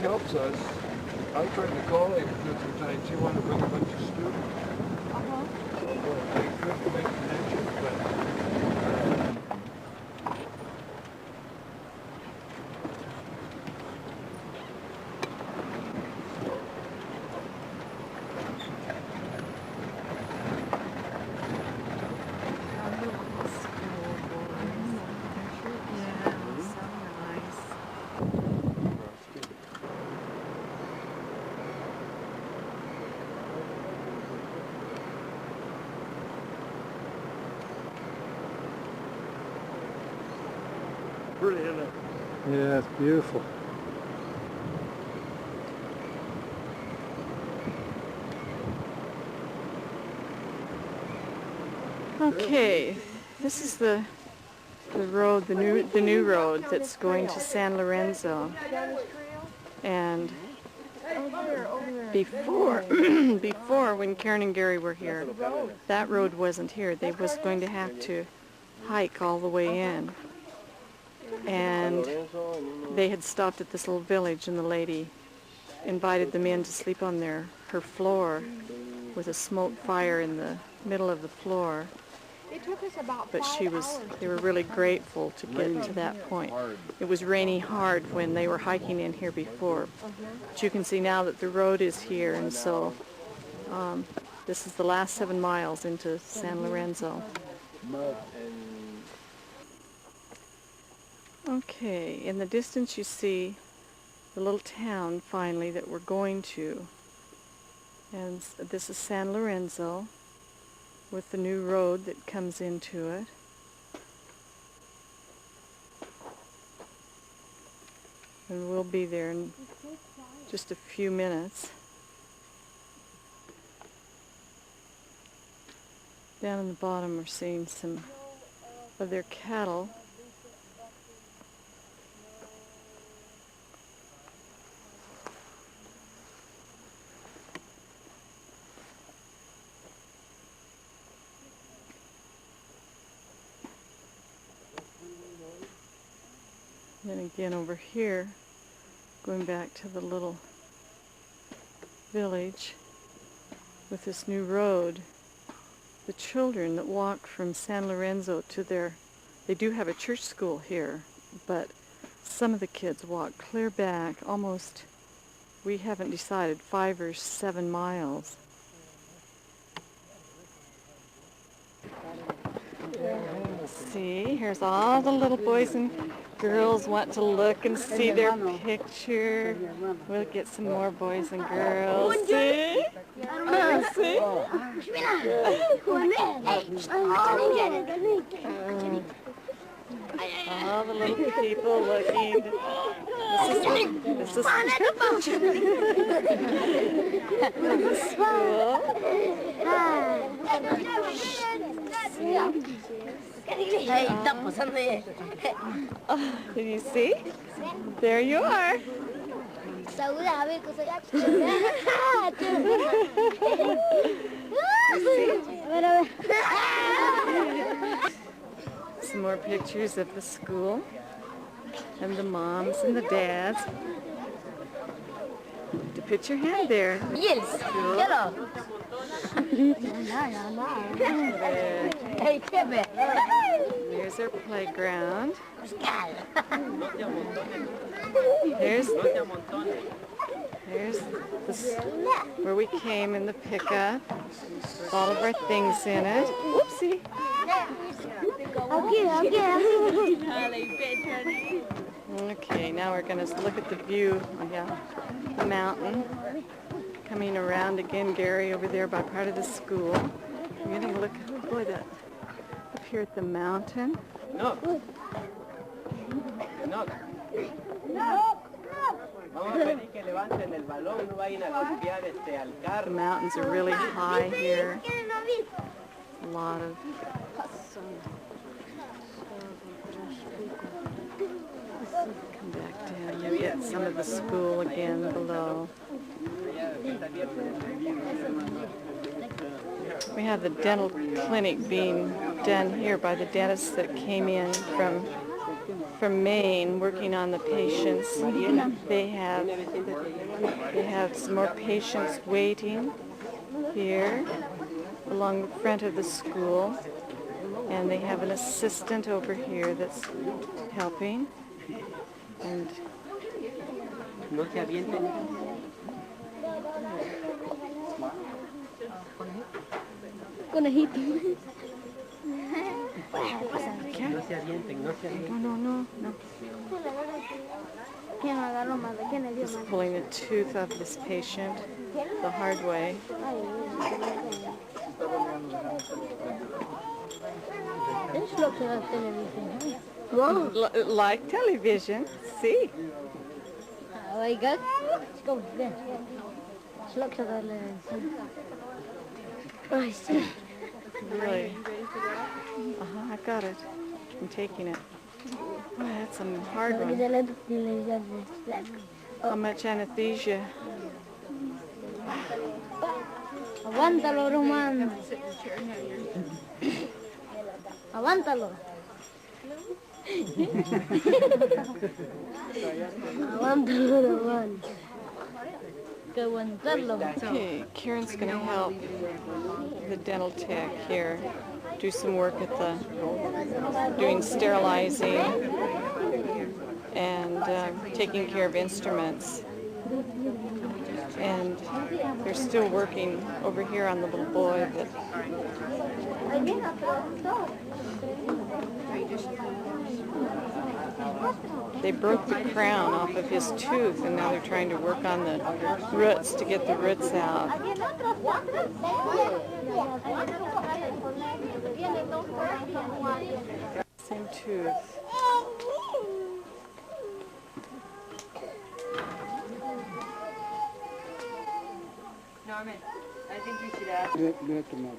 helps us. I tried to call him different times. He wanted to bring a bunch of students. They couldn't make connections, but... Pretty, isn't it? Yeah, it's beautiful. Okay, this is the road, the new road that's going to San Lorenzo. And before before when Karen and Gary were here, that road wasn't here. They was going to have to hike all the way in. And they had stopped at this little village, and the lady invited them in to sleep on her floor with a smoke fire in the middle of the floor. It took us about But they were really grateful to get to that point. It was raining hard when they were hiking in here before. But you can see now that the road is here, and so this is the last 7 miles into San Lorenzo. Okay, in the distance you see the little town finally that we're going to. And this is San Lorenzo with the new road that comes into it. And we'll be there in just a few minutes. Down in the bottom we're seeing some of their cattle. Then again over here, going back to the little village with this new road, the children that walk from San Lorenzo to they do have a church school here, but some of the kids walk clear back almost, we haven't decided, 5 or 7 miles. See, here's all the little boys and girls want to look and see their picture. We'll get some more boys and girls. See? See? All the little people looking. This is school. Did you see? There you are. Some more pictures of the school and the moms and the dads. To put your hand there. Yes. Cool. There's our playground. There's where we came in the pickup. All of our things in it. Whoopsie. Okay, now we're going to look at the view. Yeah, the mountain. Coming around again, Gary, over there by part of the school. We're going to look, boy, up here at the mountain. No. The mountains are really high here. A lot of come back down. You get some of the school again below. We have the dental clinic being done here by the dentists that came in from from Maine working on the patients. They have some more patients waiting here along the front of the school, and they have an assistant over here that's helping. And Conejito. No. ¿Quién agarró más? ¿Quién le dio He's más? pulling the tooth of this patient the hard way. Es lo que la televisión. Like television, see? Oiga, go there. Es lo que la televisión. Ay, sí. Really? I got it. I'm taking it. Oh, that's a hard one. How much anesthesia? Aguántalo, Román. Aguántalo. Aguántalo, Román. Que aguantarlo. Okay, Karen's going to help the dental tech here do some work at doing sterilizing and taking care of instruments. And they're still working over here on the little boy that they broke the crown off of his tooth, and now they're trying to work on the roots to get the roots out. Same tooth. Norman, I think we should ask. Do it tomorrow.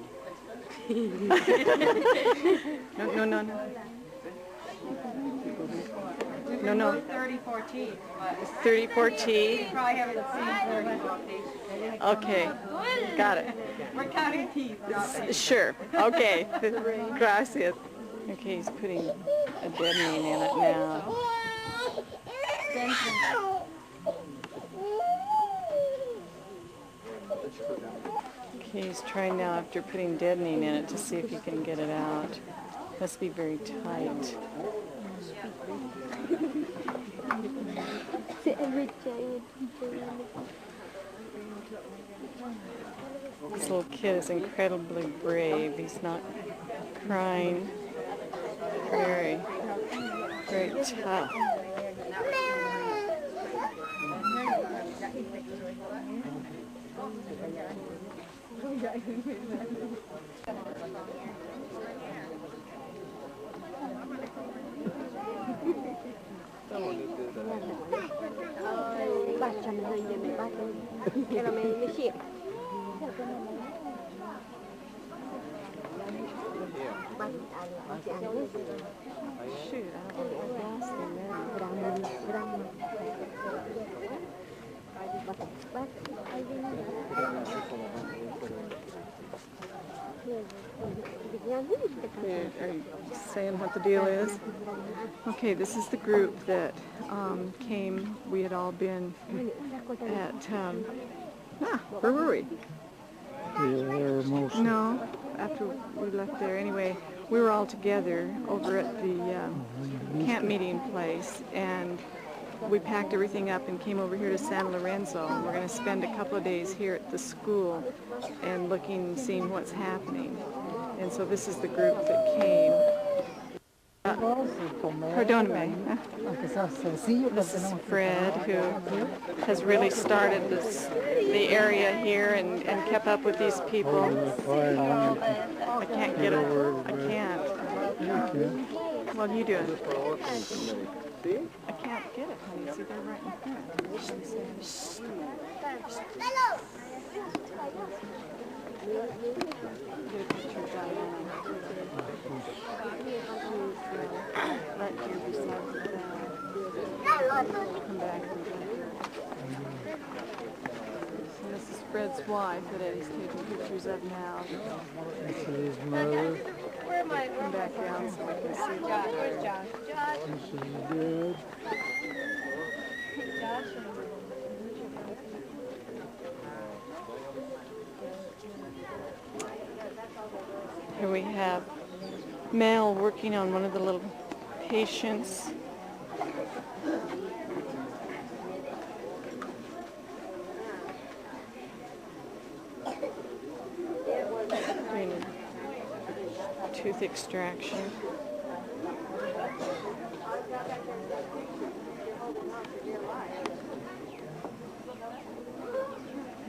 No. 34 teeth, but 34 teeth. you probably haven't seen 34 teeth. Okay, got it. We're counting teeth. Sure. Okay. Gracias. Okay, he's putting a deadening in it now. Okay, he's trying now after putting deadening in it to see if he can get it out. Must be very tight. This little kid is incredibly brave. He's not crying. Very, very tough. Shoot, I don't know what else in there. Are you saying what the deal is? Okay, this is the group that came. We had all been at, where were we? No, after we left there. Anyway, we were all together over at the camp meeting place, and we packed everything up and came over here to San Lorenzo. And we're going to spend a couple of days here at the school and seeing what's happening. And so this is the group that came. Perdóname. This is Fred, who has really started the area here and kept up with these people. I can't get it. I can't. What are you doing? I can't get it, honey. See, they're right in front. Get a picture of Diana. Right here beside the bed. Come back. So this is Fred's wife that Eddie's taking pictures of now. This is his mother. Come back down so we can see the Josh, where's Josh? Josh. This is good. Josh. Here we have Mel working on one of the little patients. Doing a tooth extraction.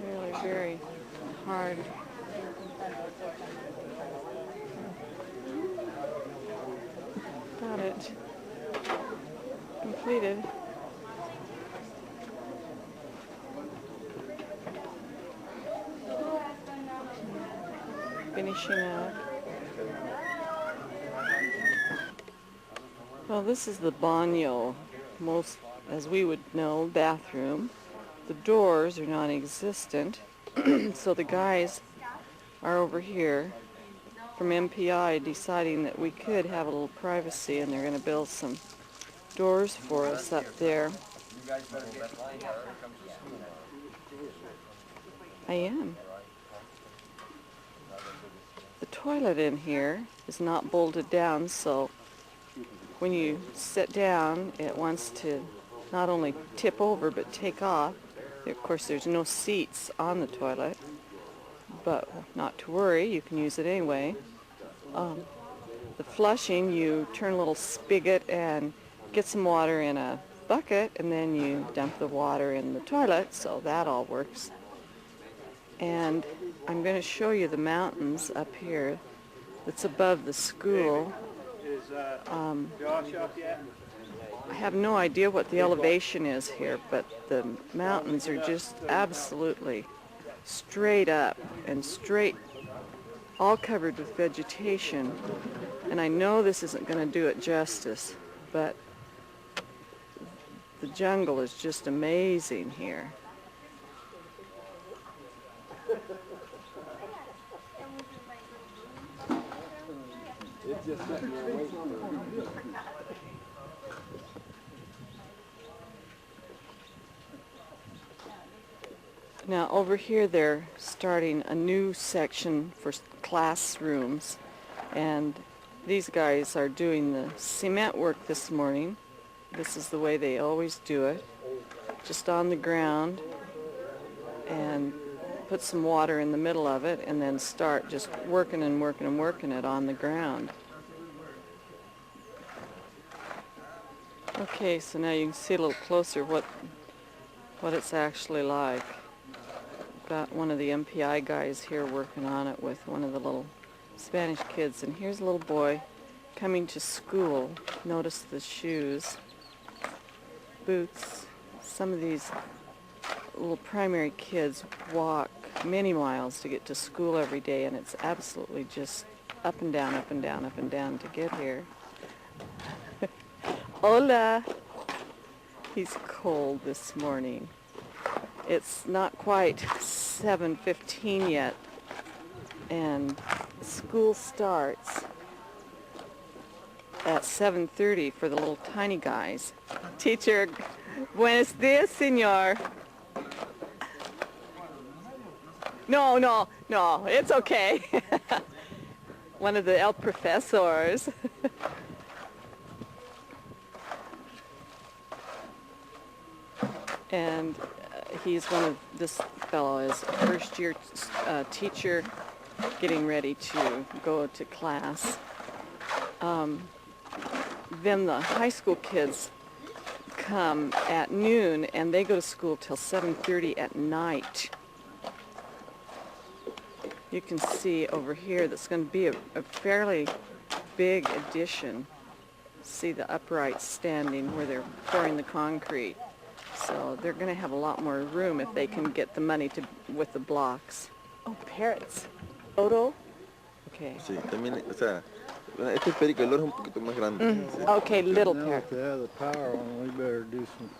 Really very hard. Got it completed. Finishing up. Well, this is the baño, most, as we would know, bathroom. The doors are non-existent, so the guys are over here from MPI deciding that we could have a little privacy, and they're going to build some doors for us up there. I am. The toilet in here is not bolted down, so when you sit down, it wants to not only tip over but take off. Of course, there's no seats on the toilet, but not to worry, you can use it anyway. The flushing, you turn a little spigot and get some water in a bucket, and then you dump the water in the toilet, so that all works. And I'm going to show you the mountains up here that's above the school. I have no idea what the elevation is here, but the mountains are just absolutely straight up and straight, all covered with vegetation. And I know this isn't going to do it justice, but the jungle is just amazing here. Now over here they're starting a new section for classrooms, and these guys are doing the cement work this morning. This is the way they always do it, just on the ground, and put some water in the middle of it, and then start just working and working and working it on the ground. Okay, so now you can see a little closer what it's actually like. Got one of the MPI guys here working on it with one of the little Spanish kids, and here's a little boy coming to school. Notice the shoes, boots. Some of these little primary kids walk many miles to get to school every day, and it's absolutely just up and down, up and down, up and down to get here. Hola! He's cold this morning. It's not quite 7:15 yet, and school starts at 7:30 for the little tiny guys. Teacher, buenos dias, señor. No, it's okay. One of the el professors. And he's one of, this fellow is a first-year teacher getting ready to go to class. Then the high school kids come at noon, and they go to school till 7:30 at night. You can see over here that's going to be a fairly big addition. See the uprights standing where they're pouring the concrete. So they're going to have a lot more room if they can get the money to with the blocks. Oh, parrots. Odo? Okay. Sí, también, o sea, este esférico, el oro es un poquito más grande. Sí. Okay, little Now parrot. if they have the power on, we better do some.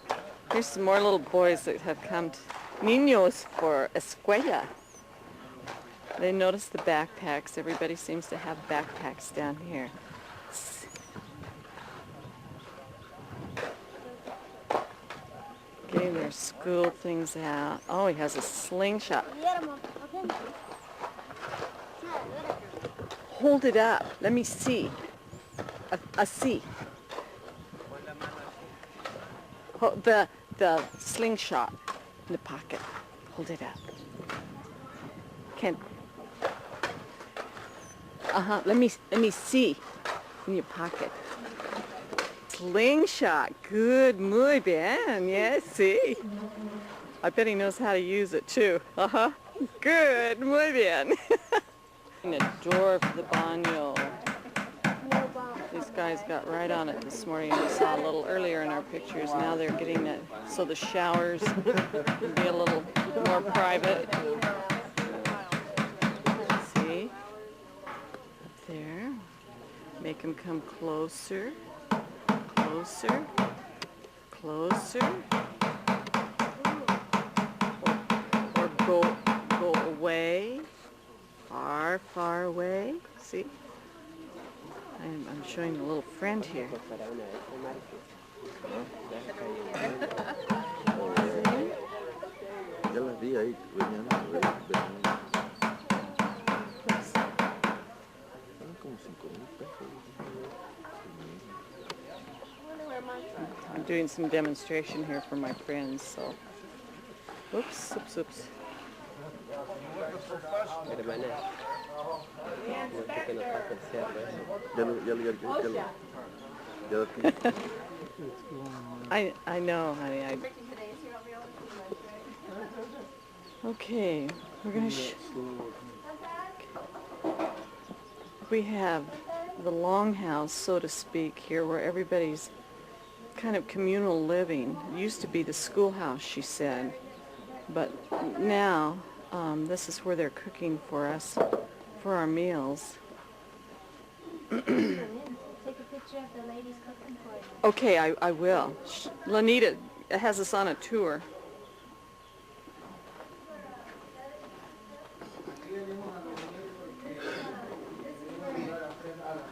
Here's some more little boys that have come to Niños for escuela. They notice the backpacks. Everybody seems to have backpacks down here. Getting their school things out. Oh, he has a slingshot. Hold it up. Let me see. See. The slingshot in the pocket. Hold it up. Can. Let me see in your pocket. Slingshot. Good, muy bien. Yes, see. I bet he knows how to use it too. Good, muy bien. A door for the baño. These guys got right on it this morning. We saw a little earlier in our pictures. Now they're getting it so the showers can be a little more private. See? Up there. Make them come closer. Closer. Closer. Or go away. Far, far away. See? I'm showing a little friend here. Ya las vi ahí, venían como 5,000 pesos. I'm doing some demonstration here for my friends, so. Oops, oops, oops. I know, honey. Okay, we're gonna. We have the longhouse, so to speak, here, where everybody's kind of communal living. It used to be the schoolhouse, she said, but now this is where they're cooking for us for our meals. Take a picture of the ladies cooking for you. Okay, I will. Lanita has us on a tour.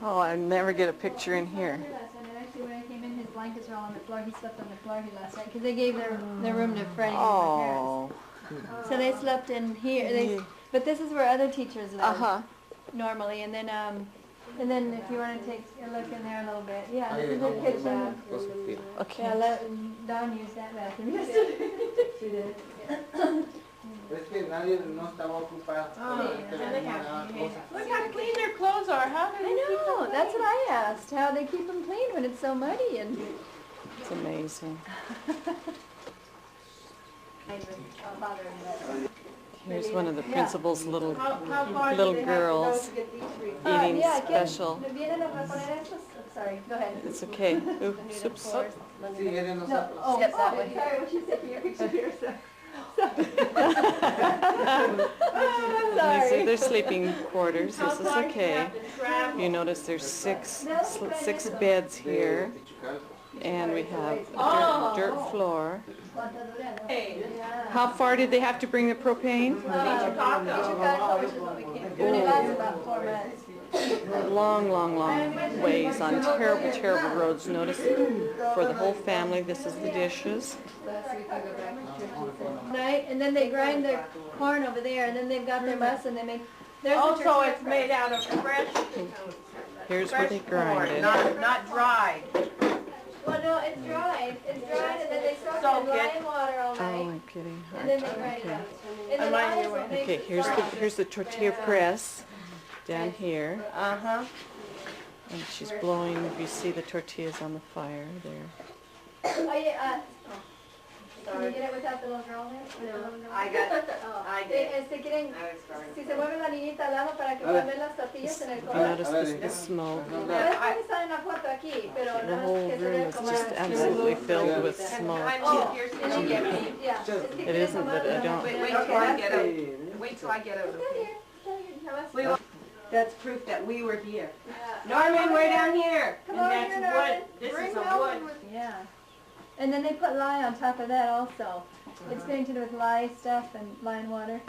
Oh, I never get a picture in here. Actually, when I came in, his blankets were all on the floor. He slept on the floor last night because they gave their room to Freddie and my parents. So they slept in here. But this is where other teachers live normally. And then if you want to take a look in there a little bit, yeah, this is the kitchen. Okay. Yeah, Dawn used that bathroom yesterday. She did. Es que nadie no estaba ocupado. Look how clean their clothes are. How do they keep them clean? That's what I asked. How they keep them clean when it's so muddy and. It's amazing. Here's one of the principal's little girls eating special. Sorry, go ahead. It's okay. Oops, oops. Step that way. Sorry, what you said to your picture here, sir. These are their sleeping quarters. This is okay. You notice there's six beds here, and we have a dirt floor. How far did they have to bring the propane? Long, long, long ways on terrible, terrible roads. Notice for the whole family, this is the dishes. And then they grind their corn over there, and then they've got their bus, and they make. Also, it's made out of fresh. Here's where they grind it. Not dried. Well, no, it's dried. It's dried, and then they soak it in lime water all Oh, night, I'm getting and then hard. they grind it Okay. up. And then I Okay, here's the tortilla press down here, and she's blowing. You see the tortillas on the fire there. Oh, yeah, can you get it without the little girl there? I got it. I did. Quieren, si se mueve la niñita al lado para que puedan ver las tortillas en el You color. notice the smoke. Pueden estar en la foto aquí, pero The no whole es que se room vea is como just absolutely filled with smoke. Yeah, es que It quieren isn't that I tomarlo. don't. Wait till I get out. Wait till I get out. Okay. That's proof that we were here. Norman, we're down here. Come And over that's here, wood. Norman. This Bring is a Melvin wood. Yeah. And then they put lye on top of that also. It's painted with lye stuff and lye and water.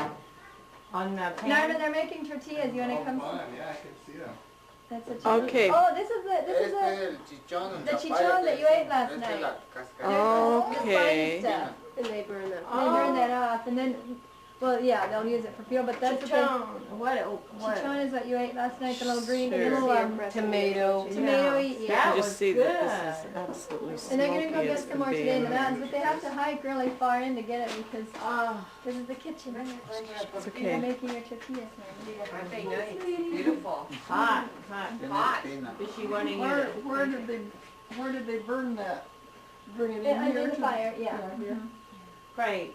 On the pan? Norman, they're making tortillas. You want to come? Yeah, I can see them. That's a chichon. Okay. Oh, this is the El chichón, the chichon that you ate last night. Okay. The stuff. And they burn them. They burn that off, and then, well, yeah, they'll use it for fuel. But that's Chichon. What? chichon is what you ate last night. The little green, the Sure. little Tomato. tomatoey. That Yeah. You was just see good. that this is absolutely And they're gonna go smoky get as some can more be. today in the mountains, but they have to hike really far in to get it because Oh, this is the kitchen. It's You're okay. making your tortillas now. aren't they nice? Beautiful. Hot, hot, hot. Does she want to use it? Where did they burn that? Bring it in Under here? the fire, yeah. Right.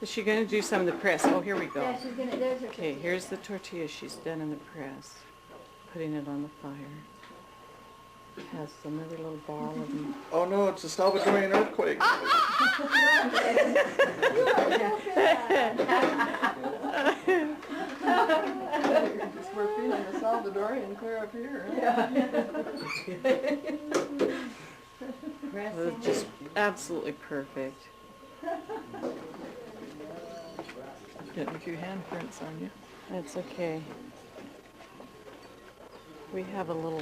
Is she going to do some of the press? Oh, here we go. Yeah, she's gonna, there's her Okay, tortilla. here's the tortilla she's done in the press. Putting it on the fire. Has another little ball of them. Oh no, it's a Salvadorian earthquake. We're feeling the Salvadorian clear up here. Well, it's just absolutely perfect. Getting a few handprints on you. That's okay. We have a little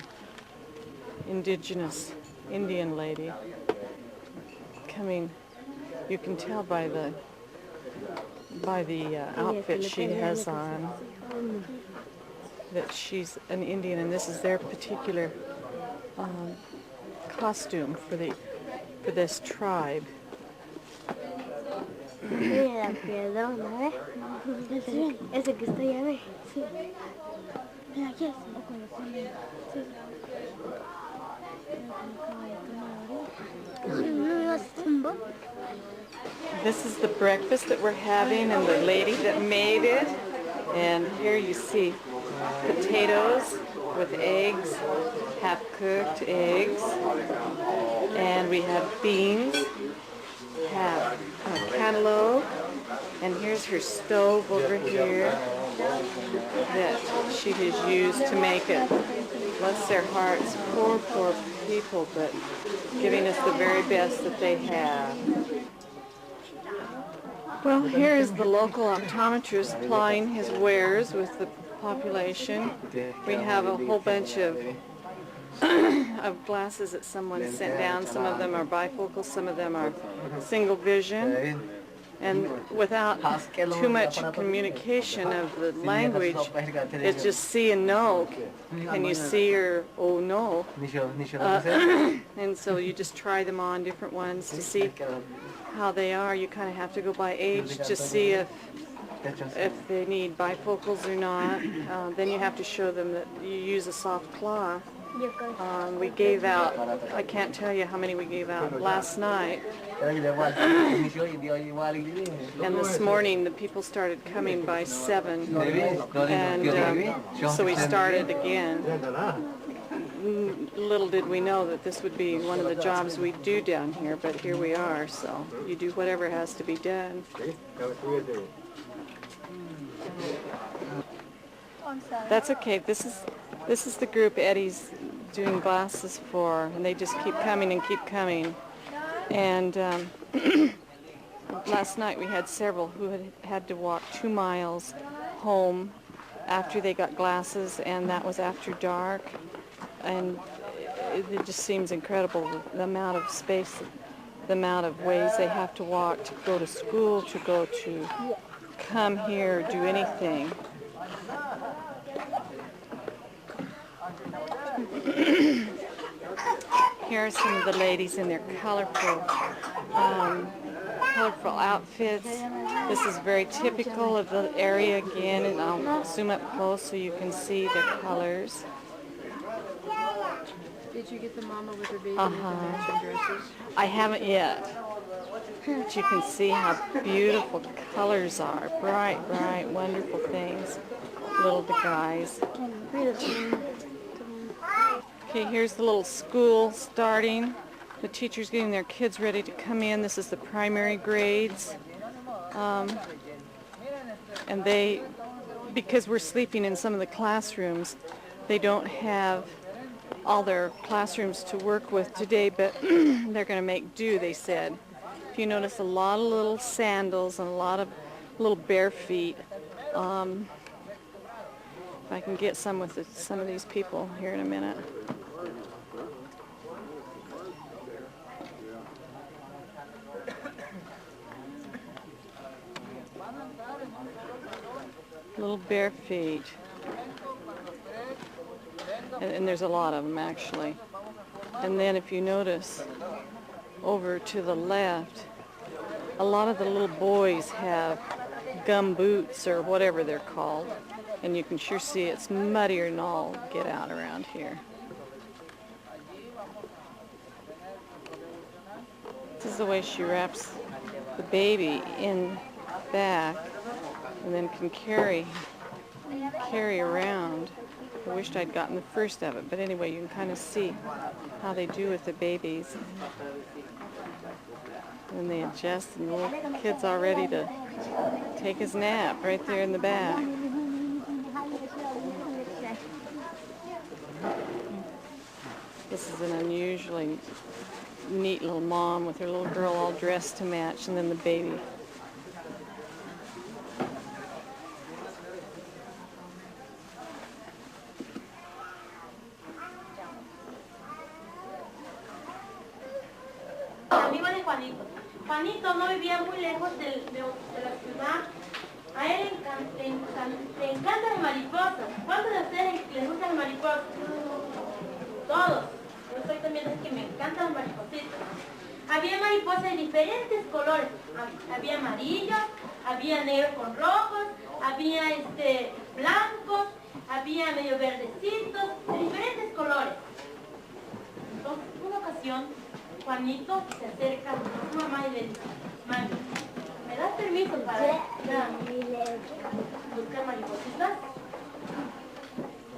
indigenous Indian lady coming. You can tell by the outfit she has on that she's an Indian, and this is their particular costume for this tribe. Mira la piedrona, ¿ves? Ese que está allá, ¿ves? Sí. Mira aquí, o cuando ponen. Sí. This is the breakfast that we're having, and the lady that made it. And here you see potatoes with eggs, half-cooked eggs, and we have beans, have cantaloupe, and here's her stove over here that she has used to make it. Bless their hearts, poor, poor people, but giving us the very best that they have. Well, here is the local optometrist plying his wares with the population. We have a whole bunch of glasses that someone sent down. Some of them are bifocals, some of them are single vision. And without too much communication of the language, it's just see and know. Can you see or oh no? And so you just try them on different ones to see how they are. You kind of have to go by age to see if they need bifocals or not. Then you have to show them that you use a soft cloth. We gave out, I can't tell you how many we gave out last night. And this morning the people started coming by 7. And so we started again. Little did we know that this would be one of the jobs we do down here, but here we are, so you do whatever has to be done. That's okay. This is the group Eddie's doing glasses for, and they just keep coming and keep coming. And last night we had several who had to walk 2 miles home after they got glasses, and that was after dark. And it just seems incredible, the amount of space, the amount of ways they have to walk to go to school, to go to come here, do anything. Here are some of the ladies in their colorful outfits. This is very typical of the area again, and I'll zoom up close so you can see the colors. Did you get the mama with her baby in the matching dresses? I haven't yet. But you can see how beautiful the colors are. Bright, bright, wonderful things. Little guys. Okay, here's the little school starting. The teachers getting their kids ready to come in. This is the primary grades. And they, because we're sleeping in some of the classrooms, they don't have all their classrooms to work with today, but they're going to make do, they said. If you notice, a lot of little sandals and a lot of little bare feet. If I can get some with some of these people here in a minute. Little bare feet. And there's a lot of them actually. And then if you notice over to the left, a lot of the little boys have gum boots or whatever they're called. And you can sure see it's muddier than all get out around here. This is the way she wraps the baby in back and then can carry around. I wished I'd gotten the first of it, but anyway, you can kind of see how they do with the babies. And they adjust, and the little kid's all ready to take his nap right there in the back. This is an unusually neat little mom with her little girl all dressed to match, and then the baby. Amigo de Juanito. Juanito no vivía muy lejos de la ciudad. A él le encantan las mariposas. ¿Cuántos de ustedes les gustan las mariposas? Todos. Yo soy también de que me encantan las maripositas. Había mariposas de diferentes colores. Había amarillos, había negros con rojos, había blancos, había medio verdecitos, de diferentes colores. Entonces, una ocasión, Juanito se acerca a su mamá y le dice, mami, ¿me das permiso para buscar maripositas?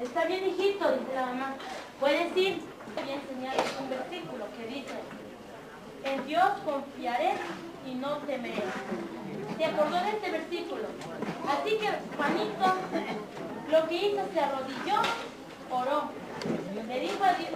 Está bien, hijito, dice la mamá. Puedes ir. Voy a enseñarles un versículo que dice, en Dios confiaré y no temeré. Se acordó de este versículo. Así que Juanito lo que hizo, se arrodilló, oró. Le dijo a Dios,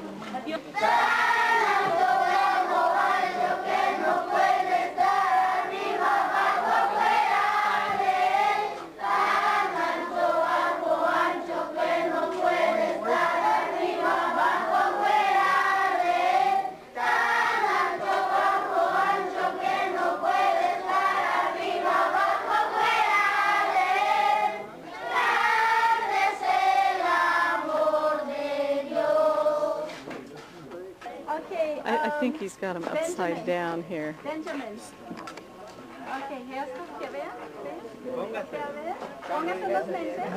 I think he's got them upside down here. Benjamin. Okay, gestos que vean. Póngase a ver. Póngase los lentes.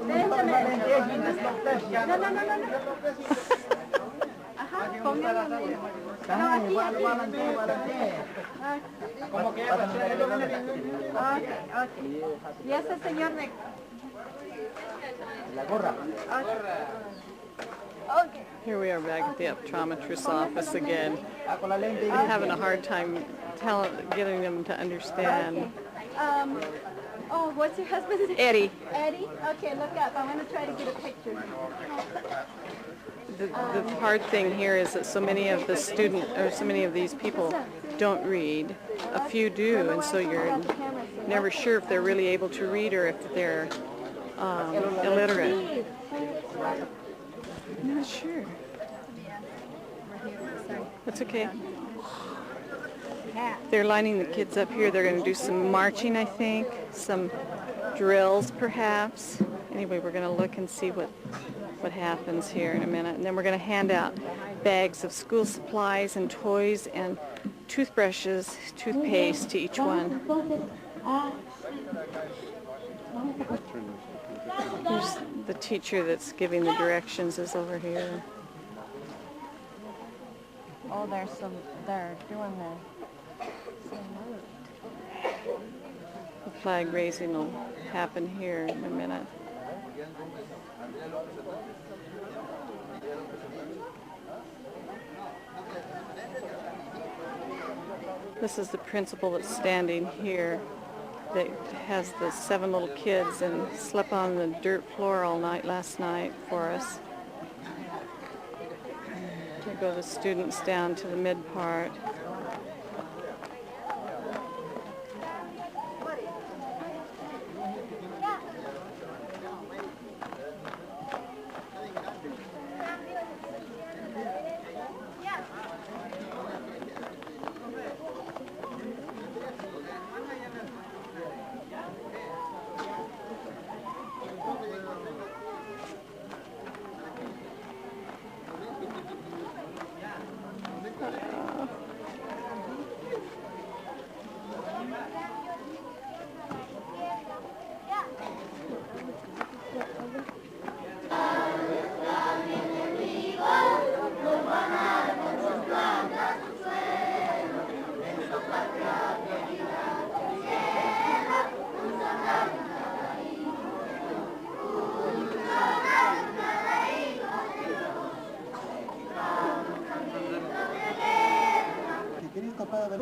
Benjamin. No. Ajá, póngase los lentes. No, aquí. Okay. Y ese señor de... La gorra. Okay. Here we are back at the optometrist's office again. I'm having a hard time getting them to understand. Okay. What's your husband's name? Eddie. Eddie? Okay, look up. I'm going to try to get a picture. The hard thing here is that so many of these people don't read. A few do, and so you're never sure if they're really able to read or if they're illiterate. I'm not sure. That's okay. They're lining the kids up here. They're going to do some marching, I think, some drills perhaps. Anyway, we're going to look and see what happens here in a minute. And then we're going to hand out bags of school supplies and toys and toothbrushes, toothpaste to each one. There's the teacher that's giving the directions is over here. Oh, they're doing The flag raising will happen here in a minute. This is the principal that's standing here that has the 7 little kids and slept on the dirt floor all night last night for us. Here go the students down to the mid part.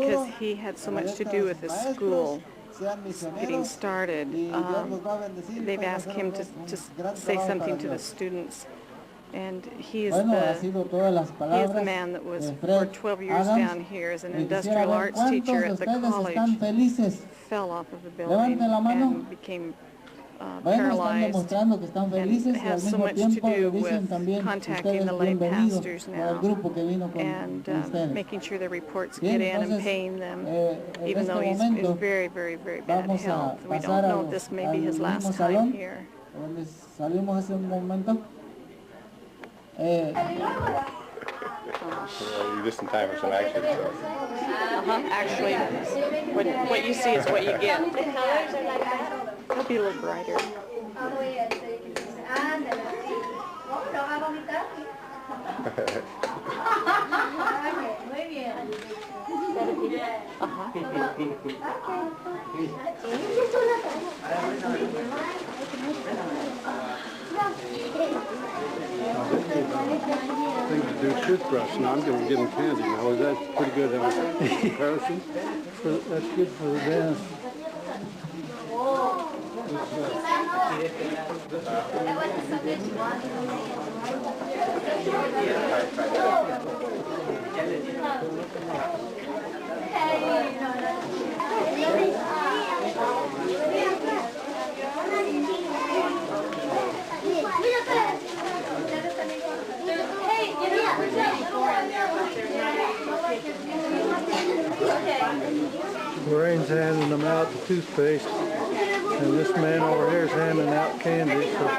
because he had so much to do with the school getting started. They've asked him to say something to the students. And he is the man that was for 12 years down here as an industrial arts teacher at the college, fell off of the building and became paralyzed, and has so much to do with contacting the lay pastors now and making sure their reports get in and paying them, even though he's in very, very, very bad health. We don't know if this may be his last time here. Just in time for some action. Actually, what you see is what you get. It'll be a little brighter. Thing to do toothbrush. Now I'm going to give him candy. Now is that pretty good comparison? That's good for the dentist. Lorraine's handing them out the toothpaste, and this man over here is handing out candy. So.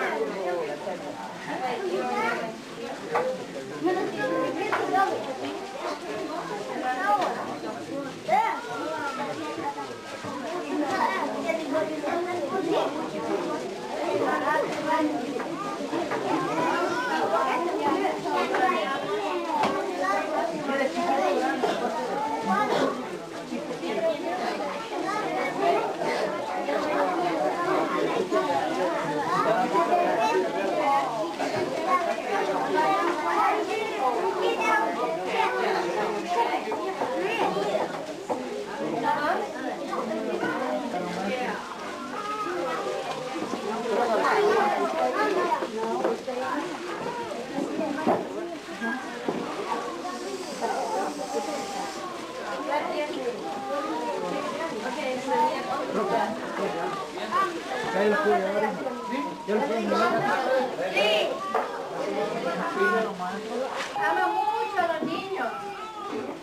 Ama mucho a los niños.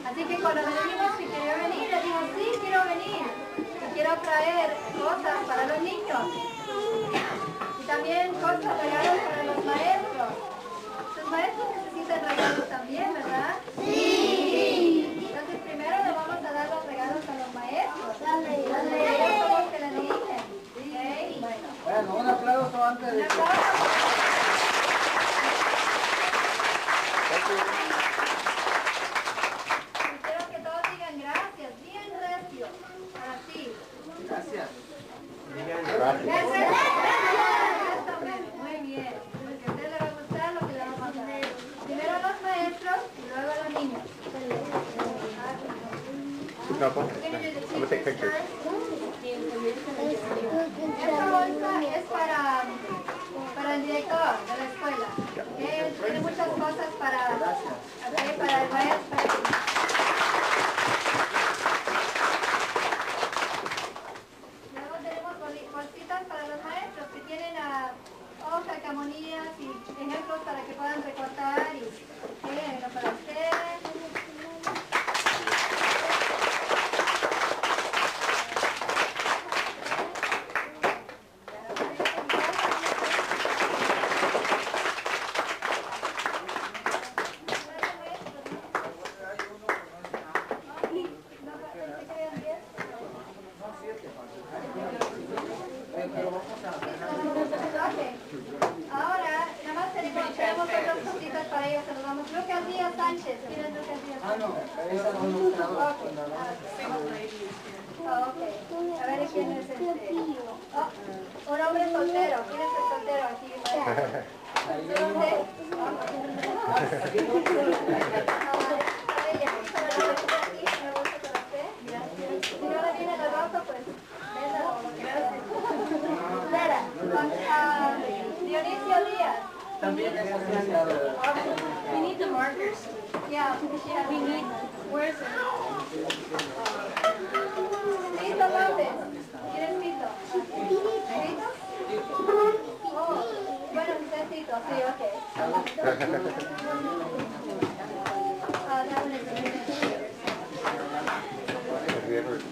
Así que cuando me dijimos si quería venir, le dijo, sí, quiero venir. Y quiero traer cosas para los niños. Y también cosas, regalos para los maestros. Los maestros necesitan regalos también, ¿verdad? Sí. Entonces primero le vamos a dar los regalos a los maestros. Ellos son los que le dicen. ¿Okay? Bueno, un aplauso antes de... Un aplauso. Quiero que todos digan gracias, bien recio, así. Gracias. Gracias. Muy bien, porque a usted le va a gustar lo que le vamos a dar. Primero a los maestros y luego a los niños. No, I'm gonna take pictures. Esta bolsa es para el director de la escuela. Él tiene muchas cosas para el maestro. Luego tenemos bolsitas para los maestros que tienen hojas, calcamonías y ejemplos para que puedan recortar y para ustedes. A ver quién es un hombre soltero. ¿Quién es el soltero aquí? We need the markers. Yeah, we need. Where's it? Tito López. ¿Quieres Tito? ¿Tito? Oh, bueno, usted Tito, sí, ok.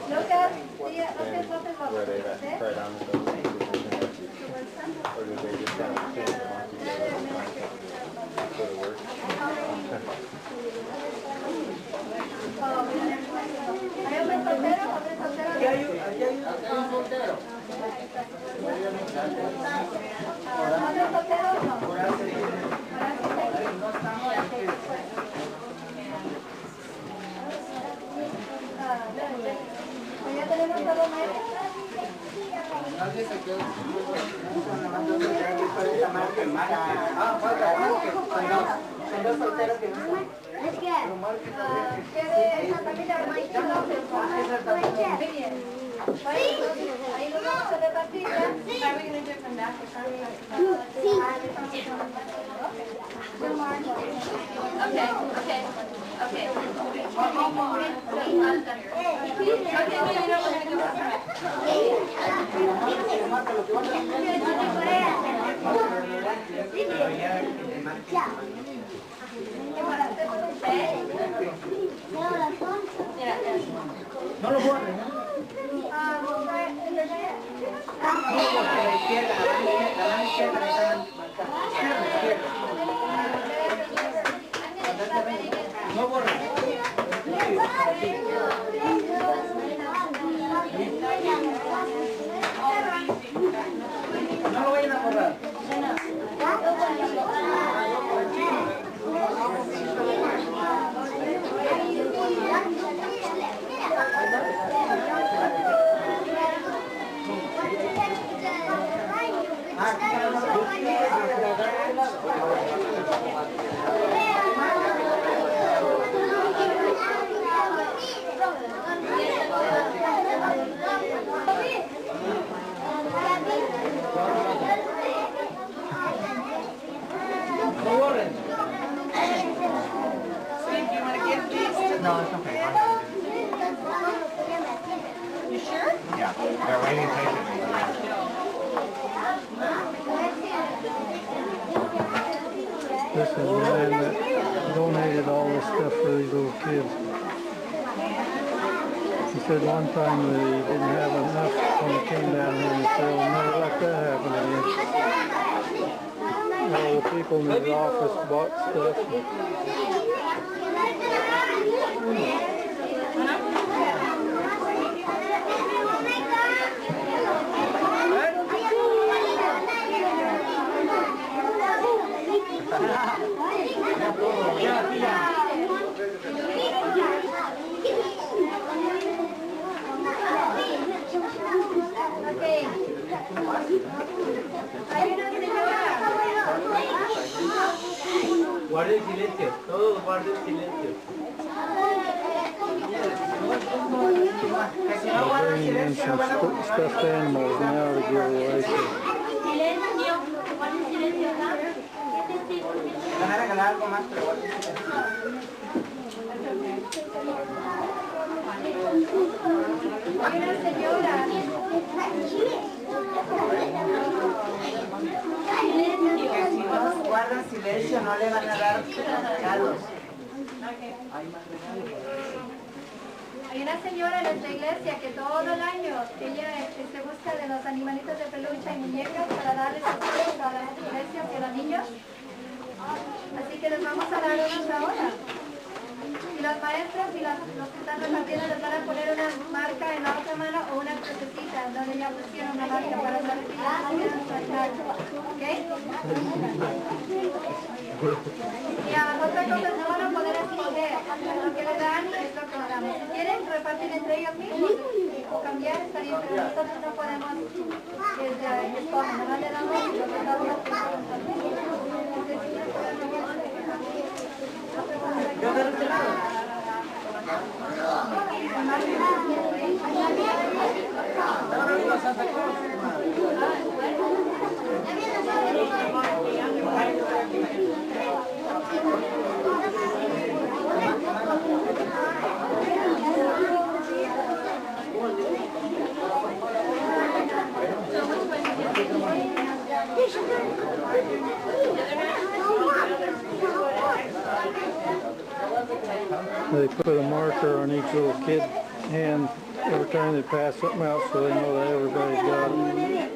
Lucas, Lucas López López. Or did they just kind of change them onto the go to work? ¿Hay hombre soltero? ¿Hombre soltero? Aquí hay un soltero. ¿Hombre soltero? No. ¿Ya tenemos todo medio? Nadie se quedó. Falta uno que son dos solteros que no están. Es que, de esa familia Maite López, muy bien. Ahí lo vamos a repartir, ¿ya? No lo borren, ¿no? No borren. No lo vayan a borrar. No, it's okay. You sure? Yeah, they're waiting patiently. This is the man that donated all this stuff for these little kids. He said one time that he didn't have enough when he came down here, and he said, "I'll never let that happen again." All the people in his office bought stuff. Guarden silencio, todos guarden silencio. Que si no guardan Bringing in silencio, some van a continuar. stuffed animals now to give away. Me van a regalar algo más, pero guarden silencio. Hay una señora. Que si no guardan silencio no le van a dar regalos. Hay una señora en nuestra iglesia que todo el año ella se busca de los animalitos de peluche y muñecas para darles a las iglesias y a los niños. Así que les vamos a dar unos ahora. Y los maestros y los que están repartiendo les van a poner una marca en la otra mano o una crucecita donde ya pusieron una marca para saber que ya pusieron su altar. ¿Ok? Y otra cosa, no van a poder escoger. Lo que le dan es lo que le damos. Si quieren repartir entre ellos mismos o cambiar, está bien, pero nosotros no podemos escoger. No le damos lo que damos. Yo de este lado. They put a marker on each little kid's hand every time they pass something out so they know that everybody's got it.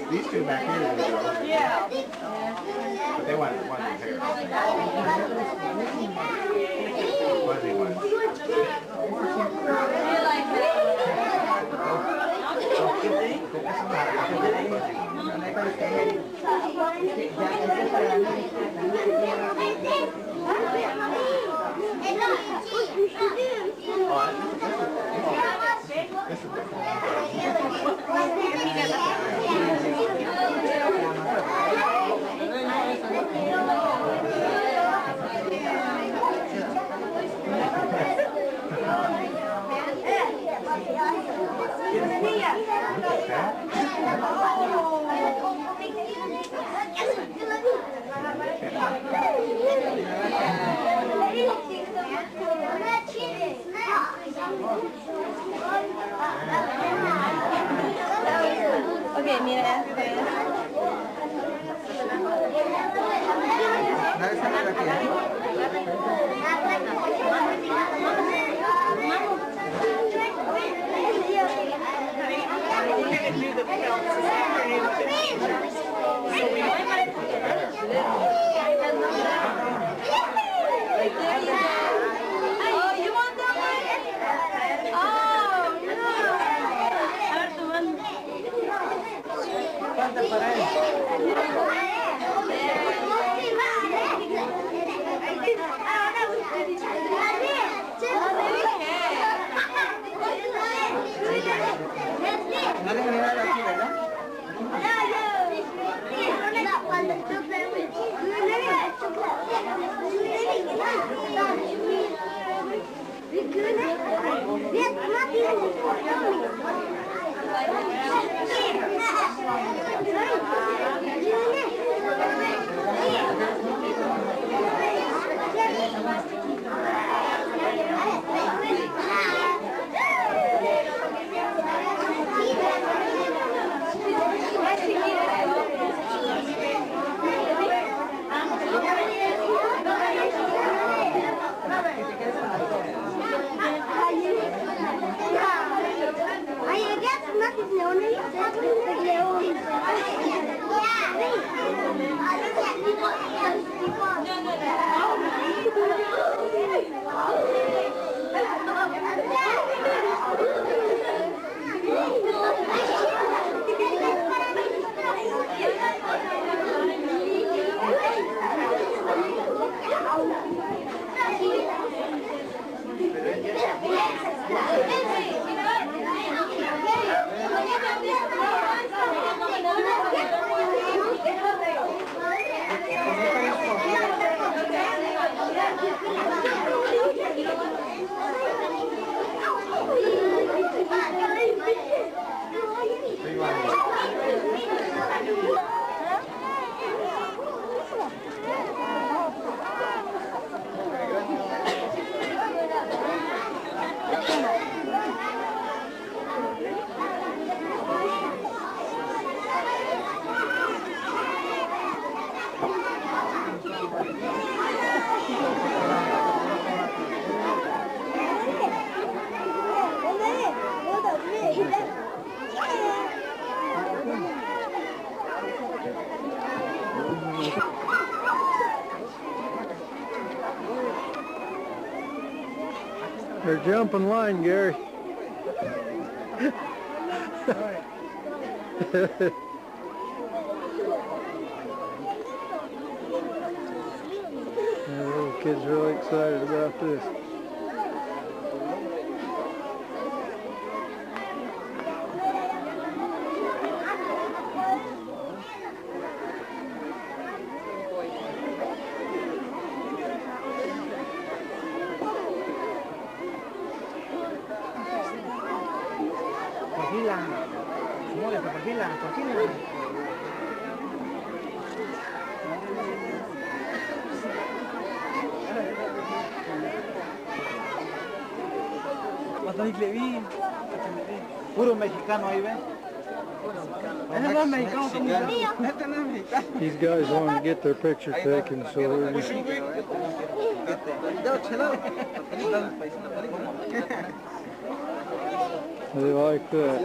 These two back here, yeah. But they want one here. Fuzzy one. Okay, mira. They're jumping line, Gary. The little kid's really excited about this. perfila. ¿Cómo se perfila? Puro mexicano ahí, ¿ven? These guys want to get their picture taken, so we're just... They like that.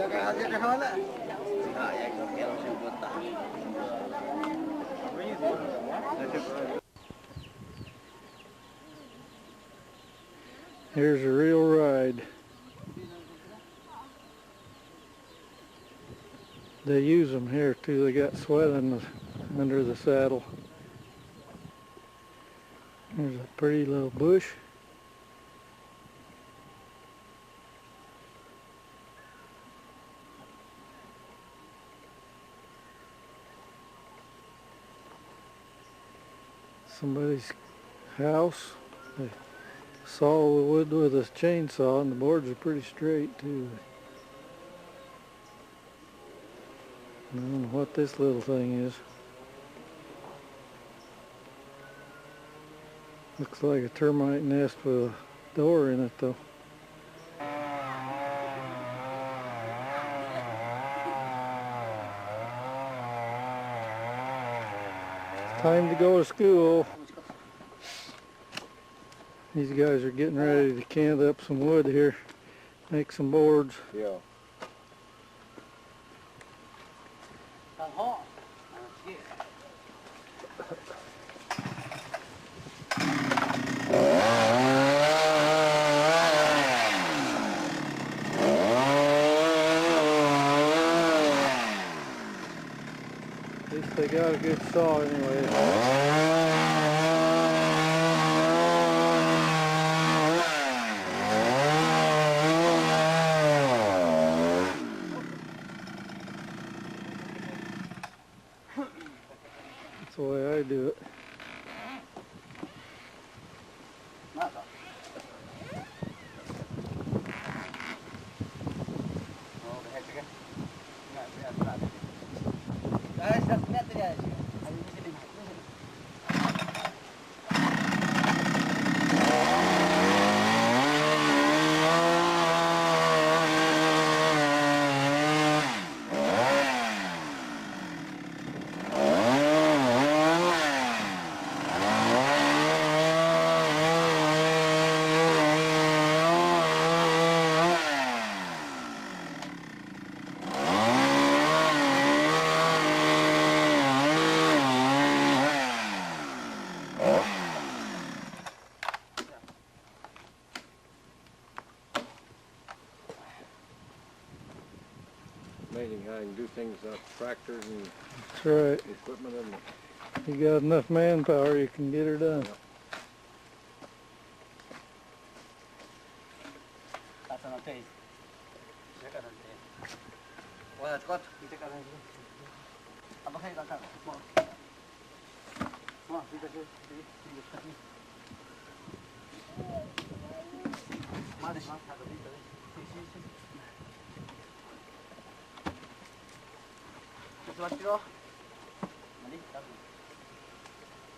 Here's a real ride. They use them here too. They got swelling under the saddle. There's a pretty little bush. Somebody's house. They saw the wood with a chainsaw, and the boards are pretty straight too. I don't know what this little thing is. Looks like a termite nest with a door in it though. Time to go to school. These guys are getting ready to can up some wood here, make some boards. Yeah. At least they got a good saw anyway. That's the way I do it. Amazing how you can do things without tractors and That's right. equipment and You got enough manpower, you can get her done.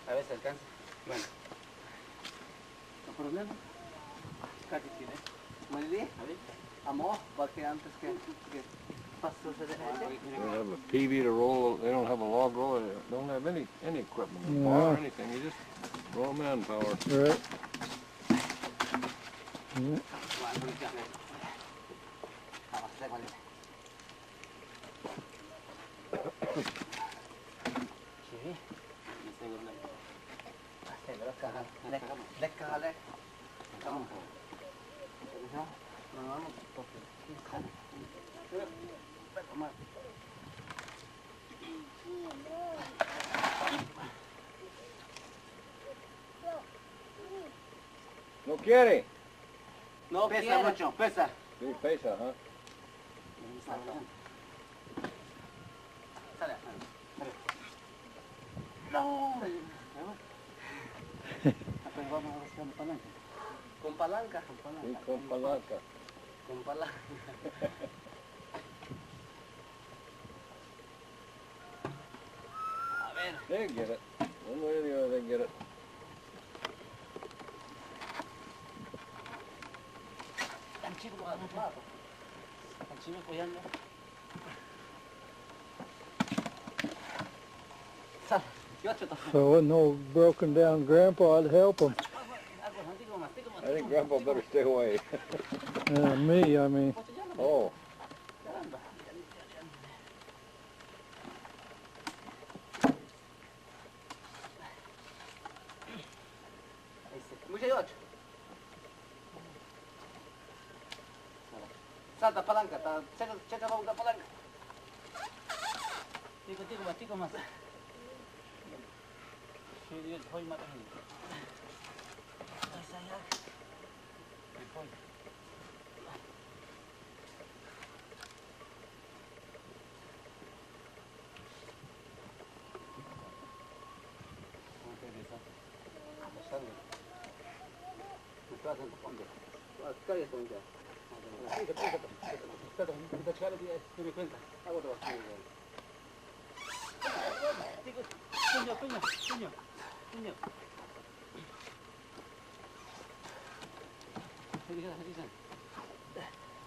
A ver si alcanza. Bueno. ¿No problema? Casi tiene. ¿Me di? Amor, porque antes que pasó se they don't have a PV to roll, they don't have a log roller, they don't have any equipment, Yeah. or anything, you just raw manpower. Right. Yeah. No quiere. No pesa mucho, pesa. Sí, pesa, huh? No. Con palanca. Sí, con palanca. Con palanca. They get it. One way or the other, they get it. Tan chico para un plato. Tan chico apoyando. So with no broken down grandpa, I'd help him. I think Grandpa better stay away. Me, I mean. Oh. Salta palanca, checa la palanca. Tico más. Hoy mata gente.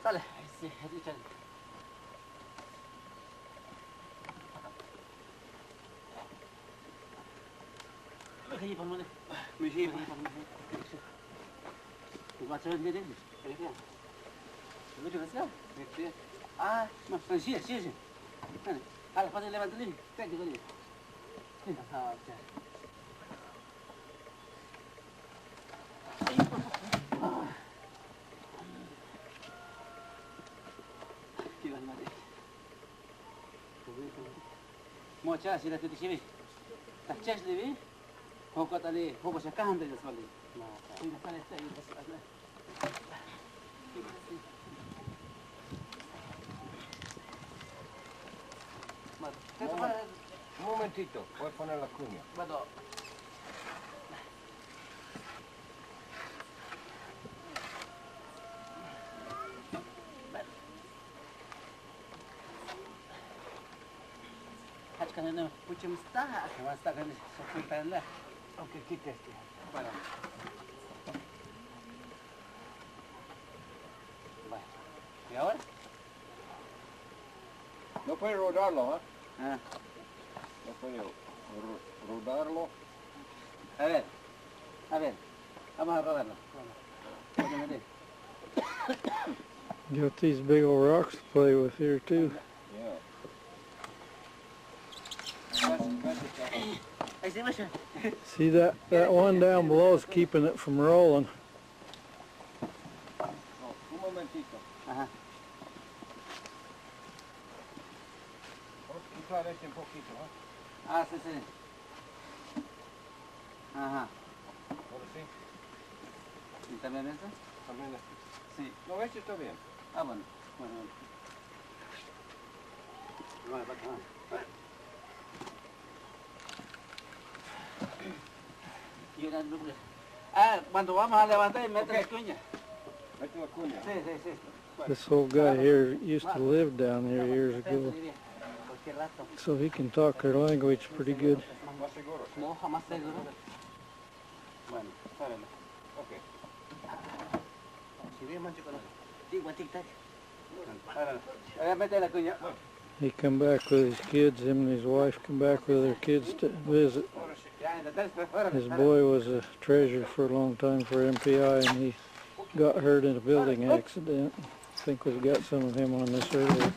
Sale. Sí, Ah, sí. Ahora, fácil, levántale. Mocha, si la te chive. Ta chas de vi. Hoko tali, hoko se cajan de las vale. Un momentito, voy a poner la cuña. Bueno. Hachkanana, puchim staha, que va a estar en su punta en la. Aunque quite este. Bueno. Vale. ¿Y ahora? No puede rodarlo, ¿eh? Ah. No puede rodarlo. A ver. Vamos a rodarlo. Got these big old rocks to play with here too. Yeah. See that one down below is keeping it from rolling. Un momentito. Ajá. Vamos a quitar este un poquito, ¿eh? Ah, sí. Ajá. Ahora sí. ¿Y también este? También este. Sí. No, este está bien. Ah, bueno. Vale. Y una nube. Ah, cuando vamos a levantar y mete la cuña. Mete la cuña. Sí. This old guy here used to live down here years ago, so he can talk their language pretty good. Más seguro. Más seguro. Bueno, párale. Ok. Si bien mancho con tic-tac. Párale. Mete la cuña. He come back with his kids, him and his wife come back with their kids to visit. His boy was a treasurer for a long time for MPI, and he got hurt in a building accident. I think we've got some of him on this earlier.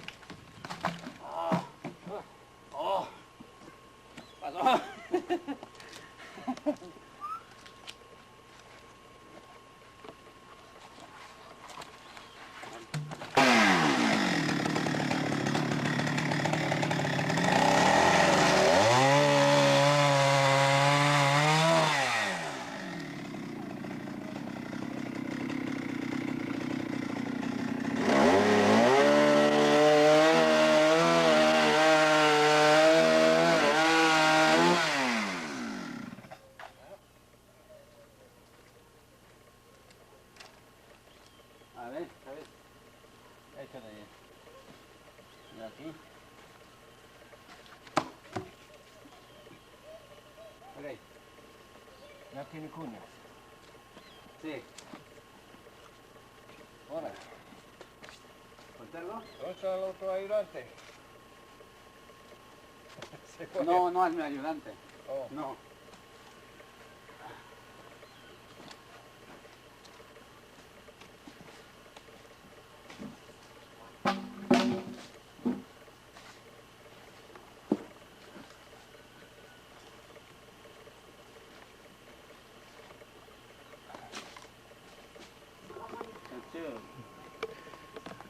tiene cuña. Sí. Ahora. ¿Contarlo? ¿Dónde está el otro ayudante? No, no es mi ayudante. Oh. No.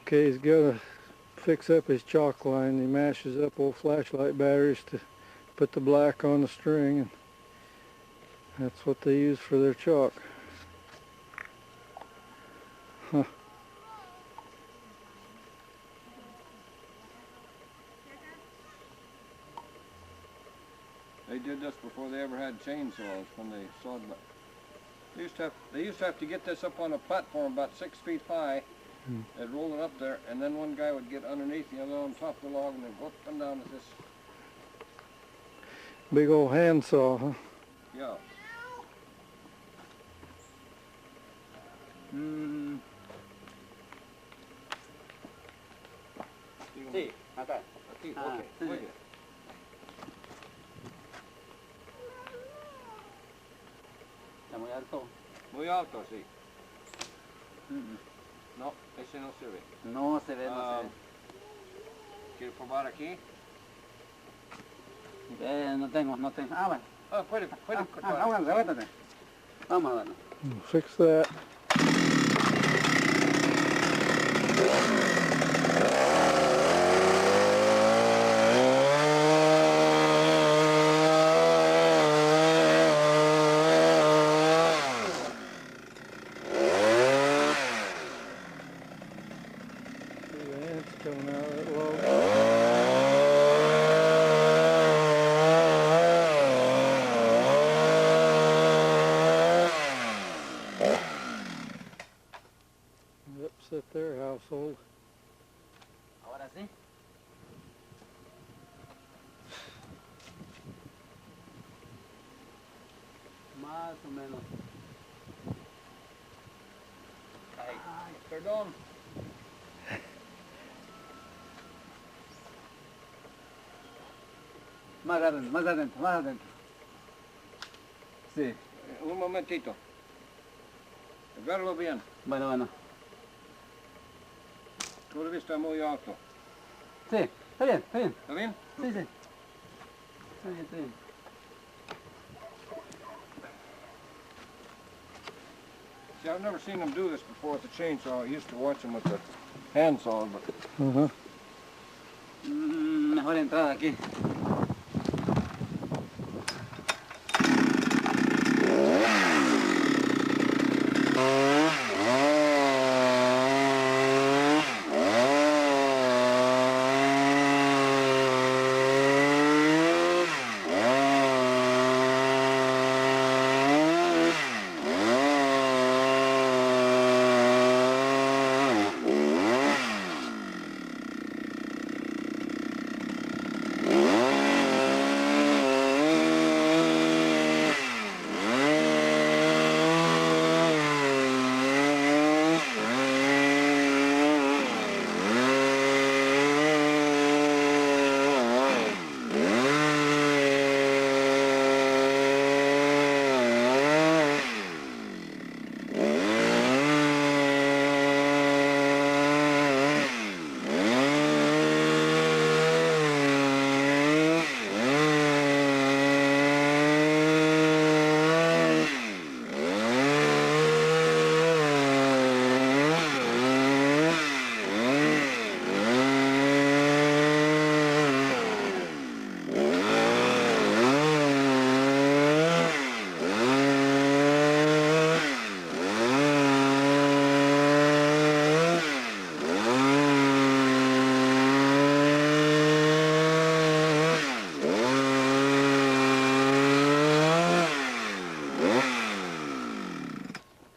Okay, he's got to fix up his chalk line. He mashes up old flashlight batteries to put the black on the string, and that's what they use for their chalk. Huh. They did this before they ever had chainsaws when they sawed. They used to have to get this up on a platform about 6 feet high. They'd roll it up there, and then one guy would get underneath, the other on top of the log, and they'd go up and down with this. Big old handsaw, huh? Yeah. Sí, acá. Aquí, Ah, okay. sí. Muy bien. Está muy alto. Muy alto, sí. No, ese no se ve. No se ve, no se ve. ¿Quiere probar aquí? No tengo. Ah, bueno. Ah, puede cortar. Aguántate. Vamos a verlo. Fix that. See the ants coming out of that log. Upset their household. Ahora sí. Más o menos. Ay, perdón. Más adentro, más adentro, más adentro. Sí. Un momentito. Verlo bien. Bueno, bueno. Todavía está muy alto. Sí, está bien, está bien. ¿Está bien? Sí, sí. Está bien, está bien. See, I've never seen them do this before with the chainsaw. I used to watch them with the handsaw, but Mejor entrada aquí.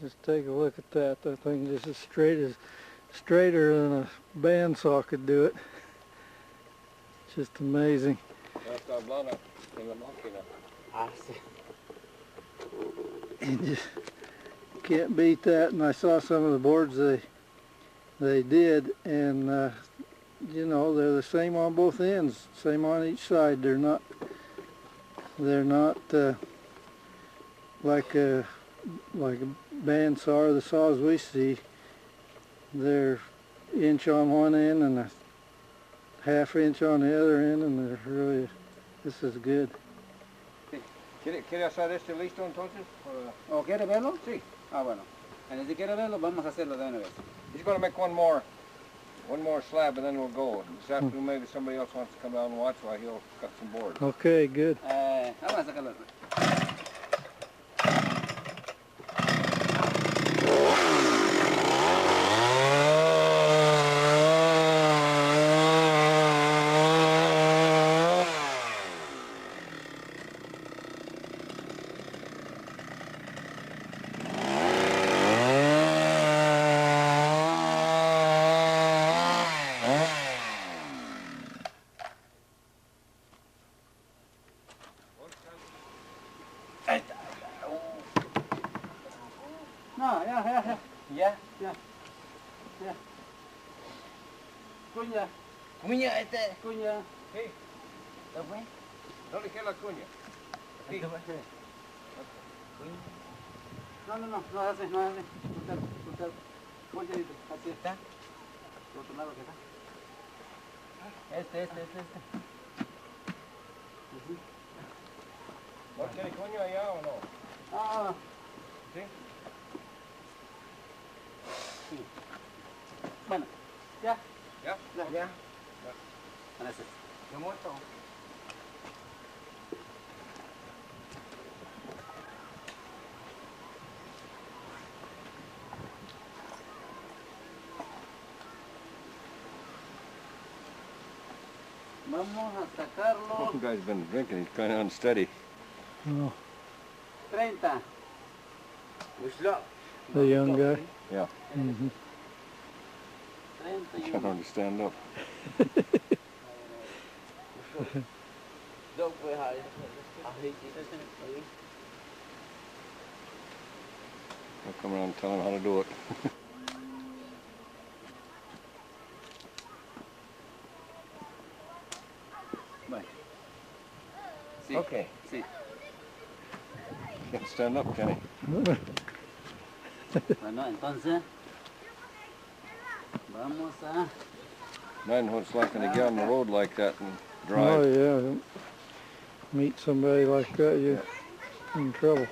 Just take a look at that. That thing just as straighter than a bandsaw could do it. Just amazing. ya está hablando en la máquina. Ah, sí. You just can't beat that. And I saw some of the boards they did, and you know, they're the same on both ends, same on each side. They're not like a bandsaw or the saws we see. They're inch on one end and a half inch on the other end, and they're really, this is good. ¿Quiere hacer este listo entonces? ¿O quiere verlo? Sí. Ah, bueno. Si quiere verlo, vamos a hacerlo de una vez. He's going to make one more slab and then we'll go. This afternoon maybe somebody else wants to come down and watch while he'll cut some boards. Okay, good. Vamos a sacarlo. No, ya. Cuña. Cuña. Sí. ¿Dónde queda la cuña? Sí. No hace. Usted. Volteadito, así está. Por otro lado que está. Este. ¿No tiene cuña allá o no? ¿Sí? Sí. Bueno, ya. Ya. Gracias. ¿Qué muerto? Vamos a sacarlo. One guy's been drinking, he's kind of unsteady. Oh, 30. the young guy. Yeah. Mm-hmm. 31. Can't hardly stand up. I'll come around and tell him how to do it. Bueno. Sí. Okay. Sí. Can't stand up, can he? Bueno, entonces vamos a... Imagine what it's like when you get on the road like that and Oh drive. yeah, meet somebody like that, you're in trouble.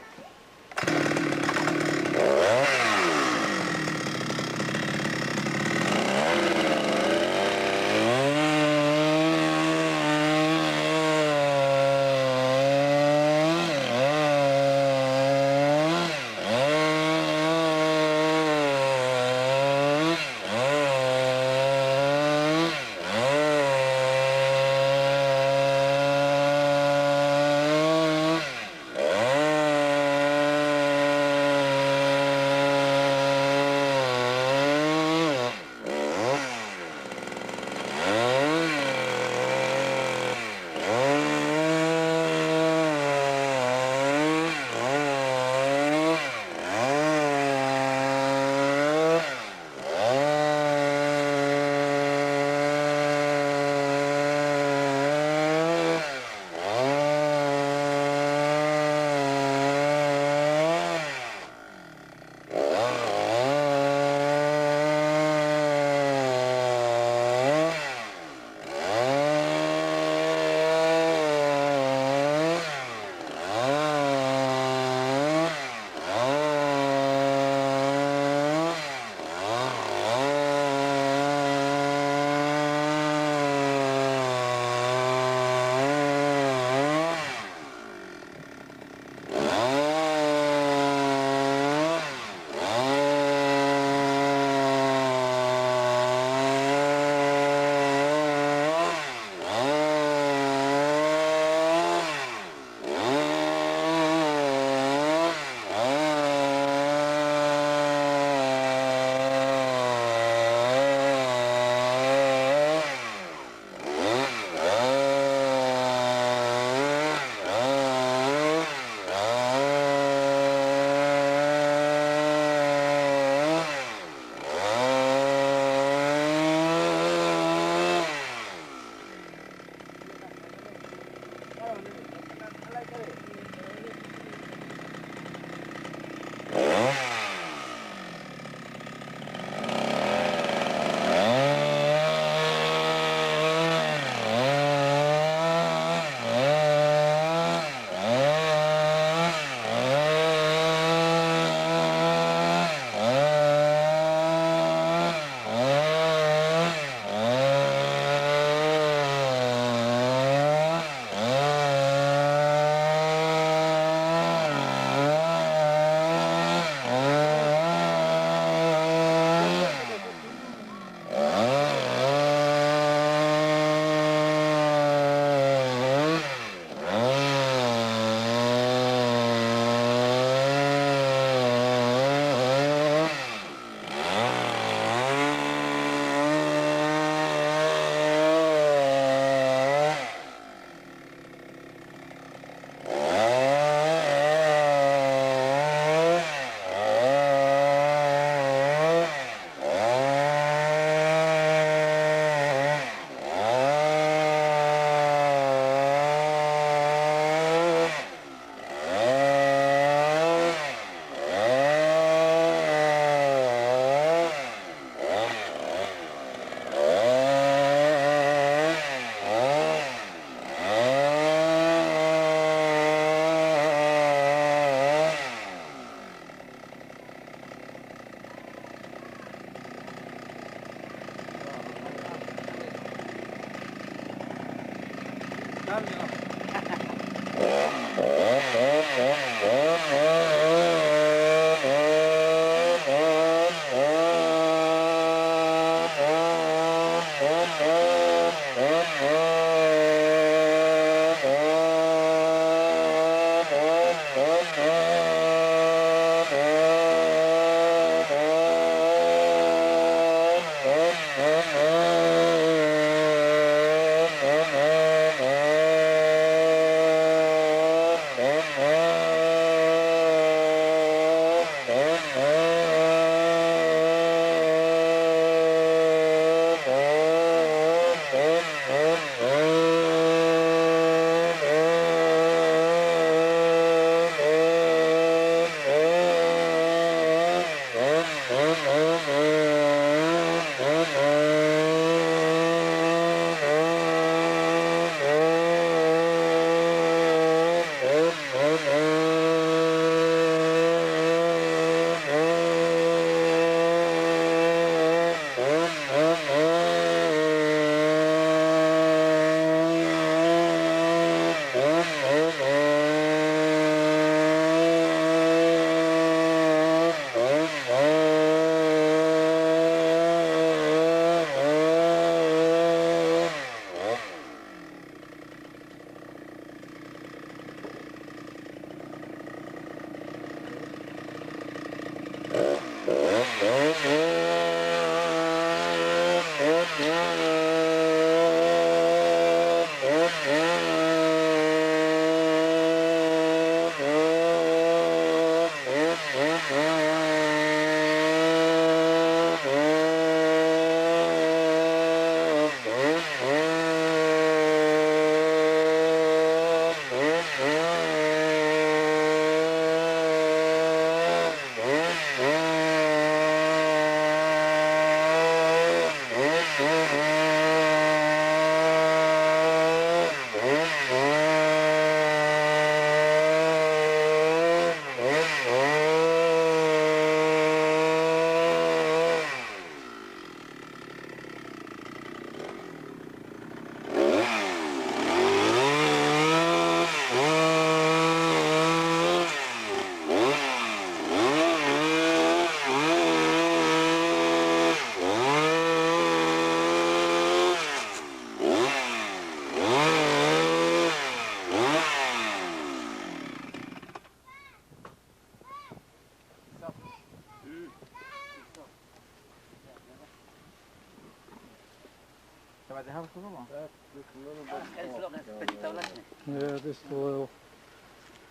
Yeah, just a little.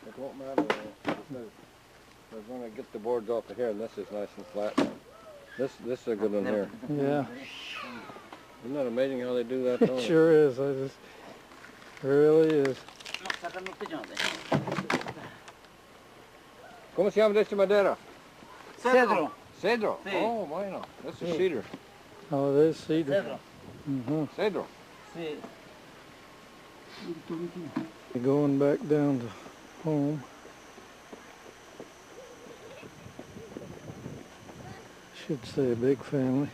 It won't matter. We're going to get the boards off of here, and this is nice and flat. This is a good one here. Yeah. Isn't that amazing how they do that, though? It sure is. It really is. ¿Cómo se llama esta madera? Cedro. Cedro. Sí. Oh, bueno. This is cedar. Oh, it is cedar. Cedro. Mm-hmm. Cedro. Sí. Going back down to home. Should say a big family.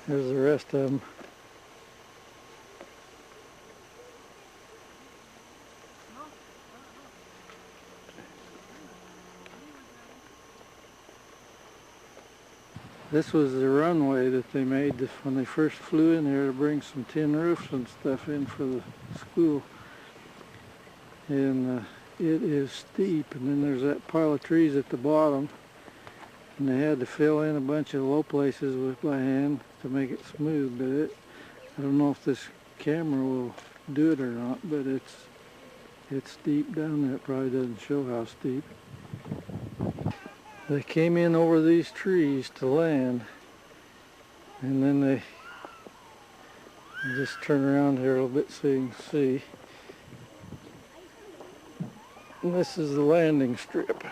Here's the rest of them. This was the runway that they made when they first flew in here to bring some tin roofs and stuff in for the school. And it is steep, and then there's that pile of trees at the bottom, and they had to fill in a bunch of low places by hand to make it smooth. But I don't know if this camera will do it or not, but it's steep down there. It probably doesn't show how steep. They came in over these trees to land, and then they just turn around here a little bit so you can see. And this is the landing strip.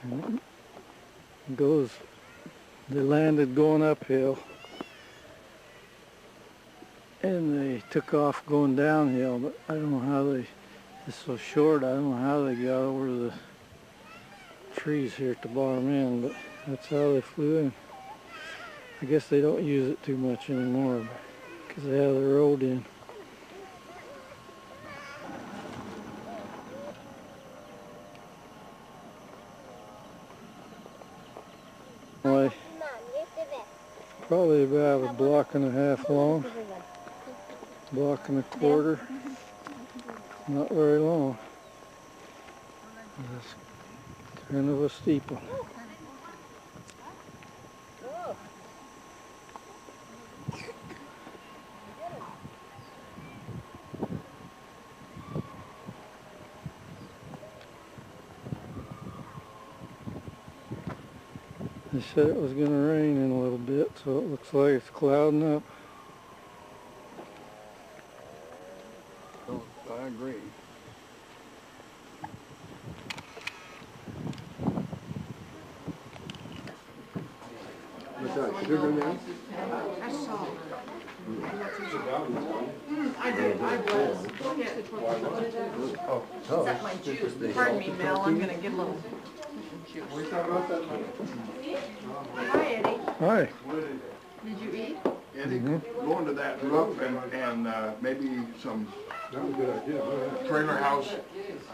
And it goes, they landed going uphill, and they took off going downhill, but I don't know how they, it's so short, I don't know how they got over the trees here at the bottom end, but that's how they flew in. I guess they don't use it too much anymore because they have the road in. Well, probably about a block and a half long, block and a quarter, not very long. That's kind of a steeple. They said it was going to rain in a little bit, so it looks like it's clouding up. Oh, I agree. What's that, sugar now? I saw. I did, I was. Oh, Except my juice. Pardon me, Mel, I'm gonna get a little juice. Hi, Eddie. Hi. Did you eat? Eddie, go into that roof and maybe some trailer house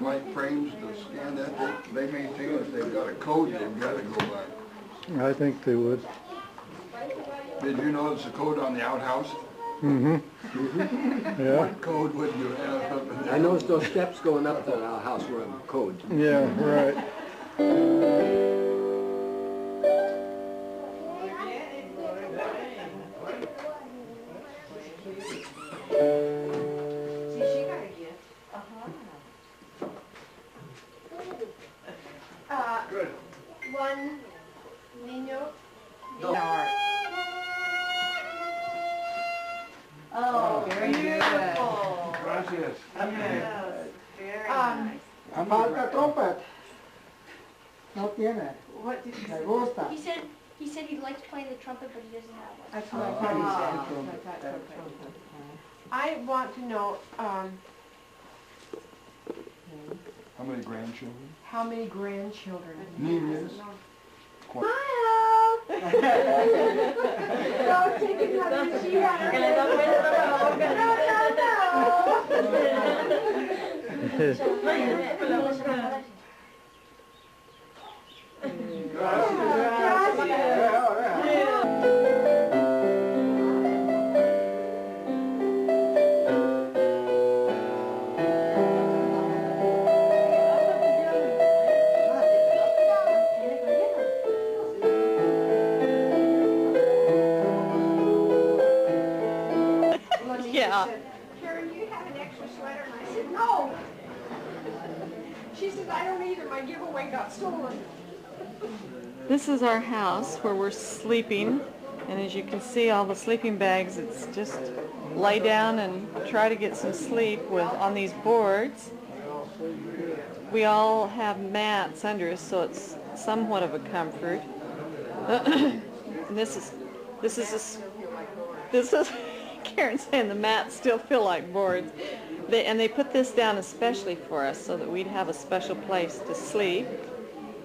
light frames to scan that. They maintain it. They've got a code they've got to go by. I think they would. Did you notice the code on the outhouse? Mm-hmm. Yeah. What code would you have up in there? I noticed those steps going up to the house were code. Yeah, right. One niño. Oh, very beautiful. Gracias. Yes, very nice. Falta trumpet. No tiene. What did you say? Me gusta. He said he likes playing the trumpet, but he doesn't have one. That's what I thought he said. I want to know, How many grandchildren? how many grandchildren? Niñas. Smile! Don't take it out of she had Yeah. Karen, do you have an extra sweater? And I said, no. She said, I don't either. My giveaway got stolen. This is our house where we're sleeping, and as you can see, all the sleeping bags, it's just lay down and try to get some sleep with on these boards. We all have mats under us, so it's somewhat of a comfort. And this is Karen's saying the mats still feel like boards. They put this down especially for us so that we'd have a special place to sleep.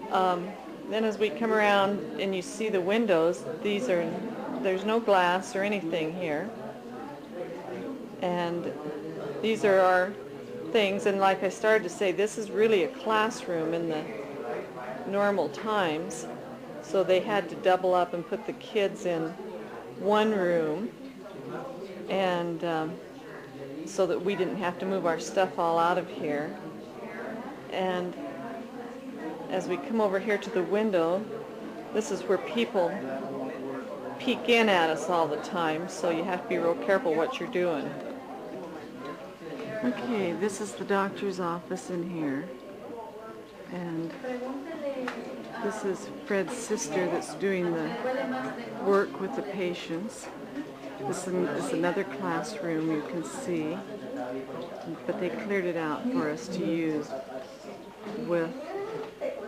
Then as we come around and you see the windows, there's no glass or anything here. And these are our things, and like I started to say, this is really a classroom in the normal times. So they had to double up and put the kids in one room, and so that we didn't have to move our stuff all out of here. And as we come over here to the window, this is where people peek in at us all the time, so you have to be real careful what you're doing. Okay, this is the doctor's office in here, and this is Fred's sister that's doing the work with the patients. This is another classroom you can see, but they cleared it out for us to use with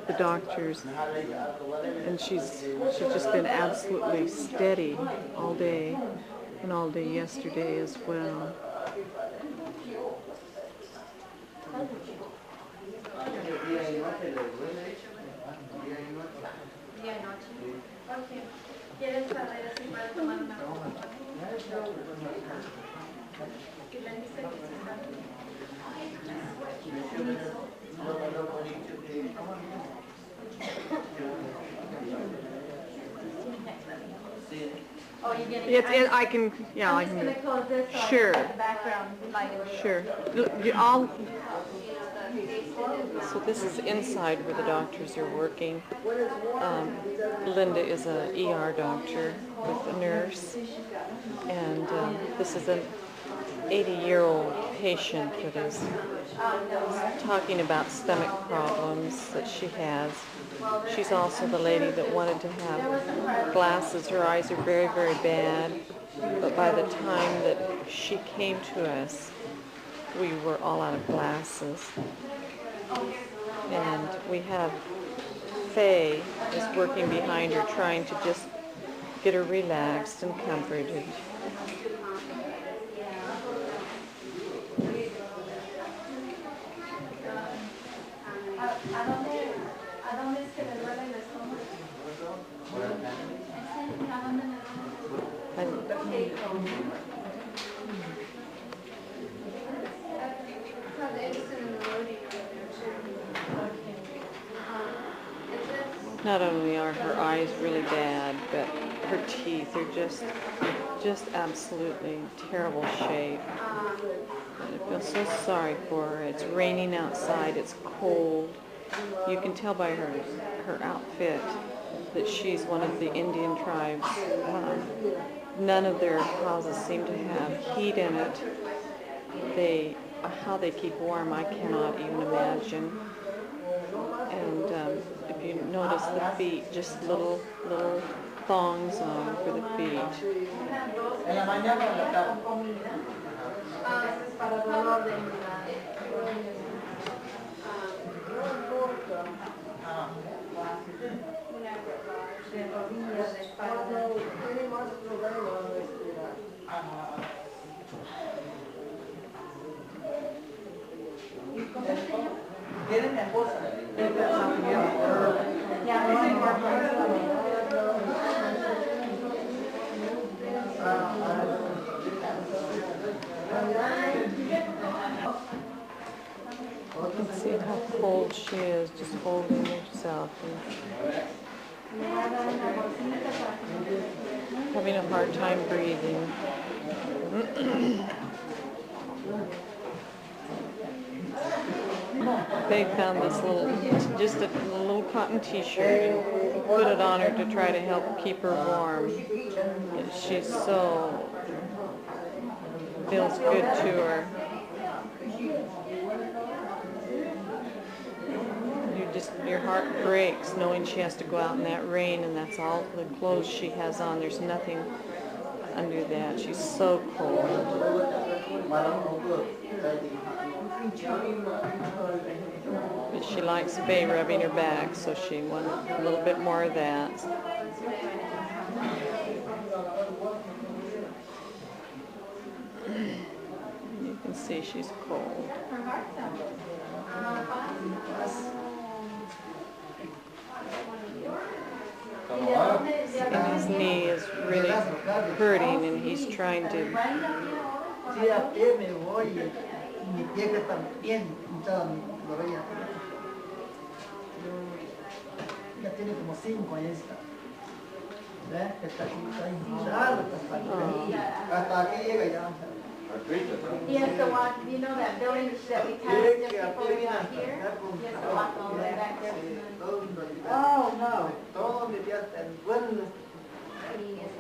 the doctors, and she's just been absolutely steady all day and all day yesterday as well. Día y noche. Ok. ¿Quieres saber si para tomar una foto? ¿Y la lista que se está? Oh, you get it? I can, yeah, I I'm just can. going to close this so Sure. the background light is Sure. So this is inside where the doctors are working. Linda is a ER doctor with a nurse, and this is an 80-year-old patient that is talking about stomach problems that she has. She's also the lady that wanted to have glasses. Her eyes are very, very bad, but by the time that she came to us, we were all out of glasses. And we have Faye is working behind her, trying to just get her relaxed and comforted. ¿A dónde es que le duele el estómago? ¿A dónde le duele? Not only are her eyes really bad, but her teeth are just absolutely terrible shape. And I feel so sorry for her. It's raining outside, it's cold. You can tell by her outfit that she's one of the Indian tribes. None of their houses seem to have heat in it. How they keep warm, I cannot even imagine. And if you notice the feet, just little thongs on for the feet. ¿Quieren mi esposa? You can see how cold she is, just holding herself and having a hard time breathing. They found this just a little cotton t-shirt and put it on her to try to help keep her warm. And she's feels good to her. Your heart breaks knowing she has to go out in that rain and that's all the clothes she has on. There's nothing under that. She's so cold. But she likes Faye rubbing her back, so she wanted a little bit more of that. You can see she's cold. And his knee is really hurting and he's trying to He has to walk, you know that building that we passed just before we got here? He has to walk all the way back there. Oh, no. Todo mi día bueno.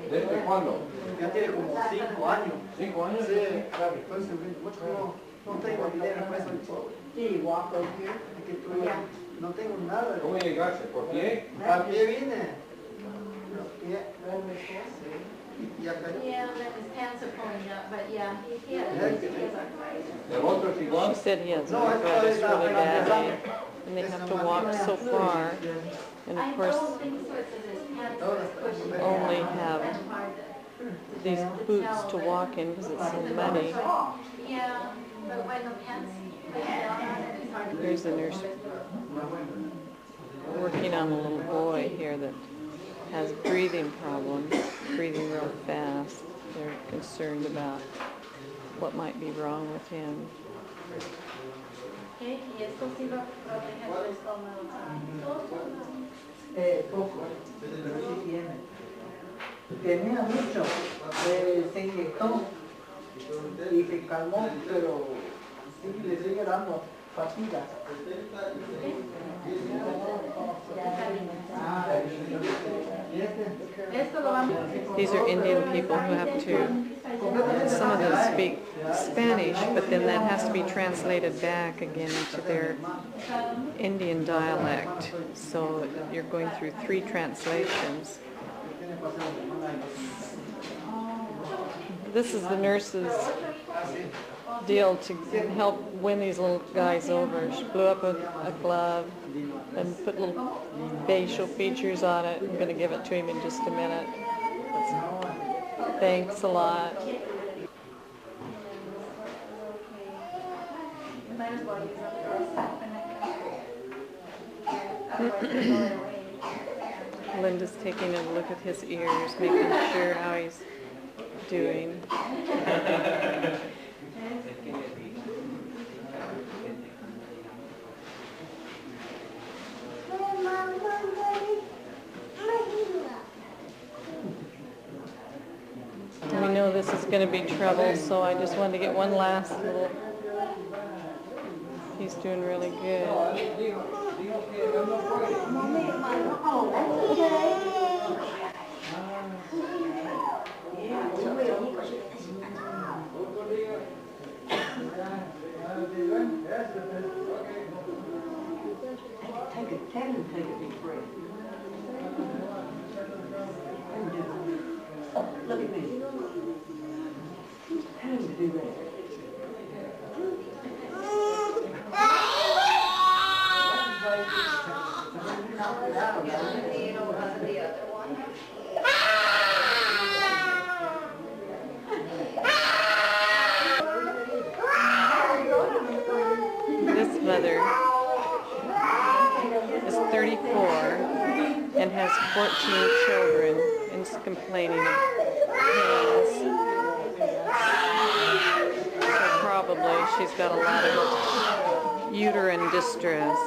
¿Desde cuándo? Ya tiene como 5 años. 5 años? Sí, claro. Entonces, no tengo dinero para eso. Sí, walk over here. No tengo nada. ¿Cómo llegaste? ¿Por pie? A pie vine. Yeah, that his pants are pulling up, but yeah, he has She said he has arthritis really bad, and they have to walk so far, and of course only have these boots to walk in because it's so muddy. Yeah, but when the pants There's the nurse working on a little boy. boy here that has breathing problems, breathing real fast. They're concerned about what might be wrong with him. Okay, y esto sí va a proteger el estómago. Poco, pero sí tiene. Tenía mucho, se inyectó y se calmó, pero sí le sigue dando fatiga. These are Indian people who have to, some of them speak Spanish, but then that has to be translated back again into their Indian dialect. So you're going through 3 translations. This is the nurse's deal to help win these little guys over. She blew up a glove and put little facial features on it. I'm going to give it to him in just a minute. Thanks a lot. Linda's taking a look at his ears, making sure how he's doing. We know this is going to be trouble, so I just wanted to get one last little... He's doing really good. Take a deep breath. Oh, look at me. Time to do that. This mother is 34 and has 14 children and is complaining of pains. So probably she's got a lot of uterine distress.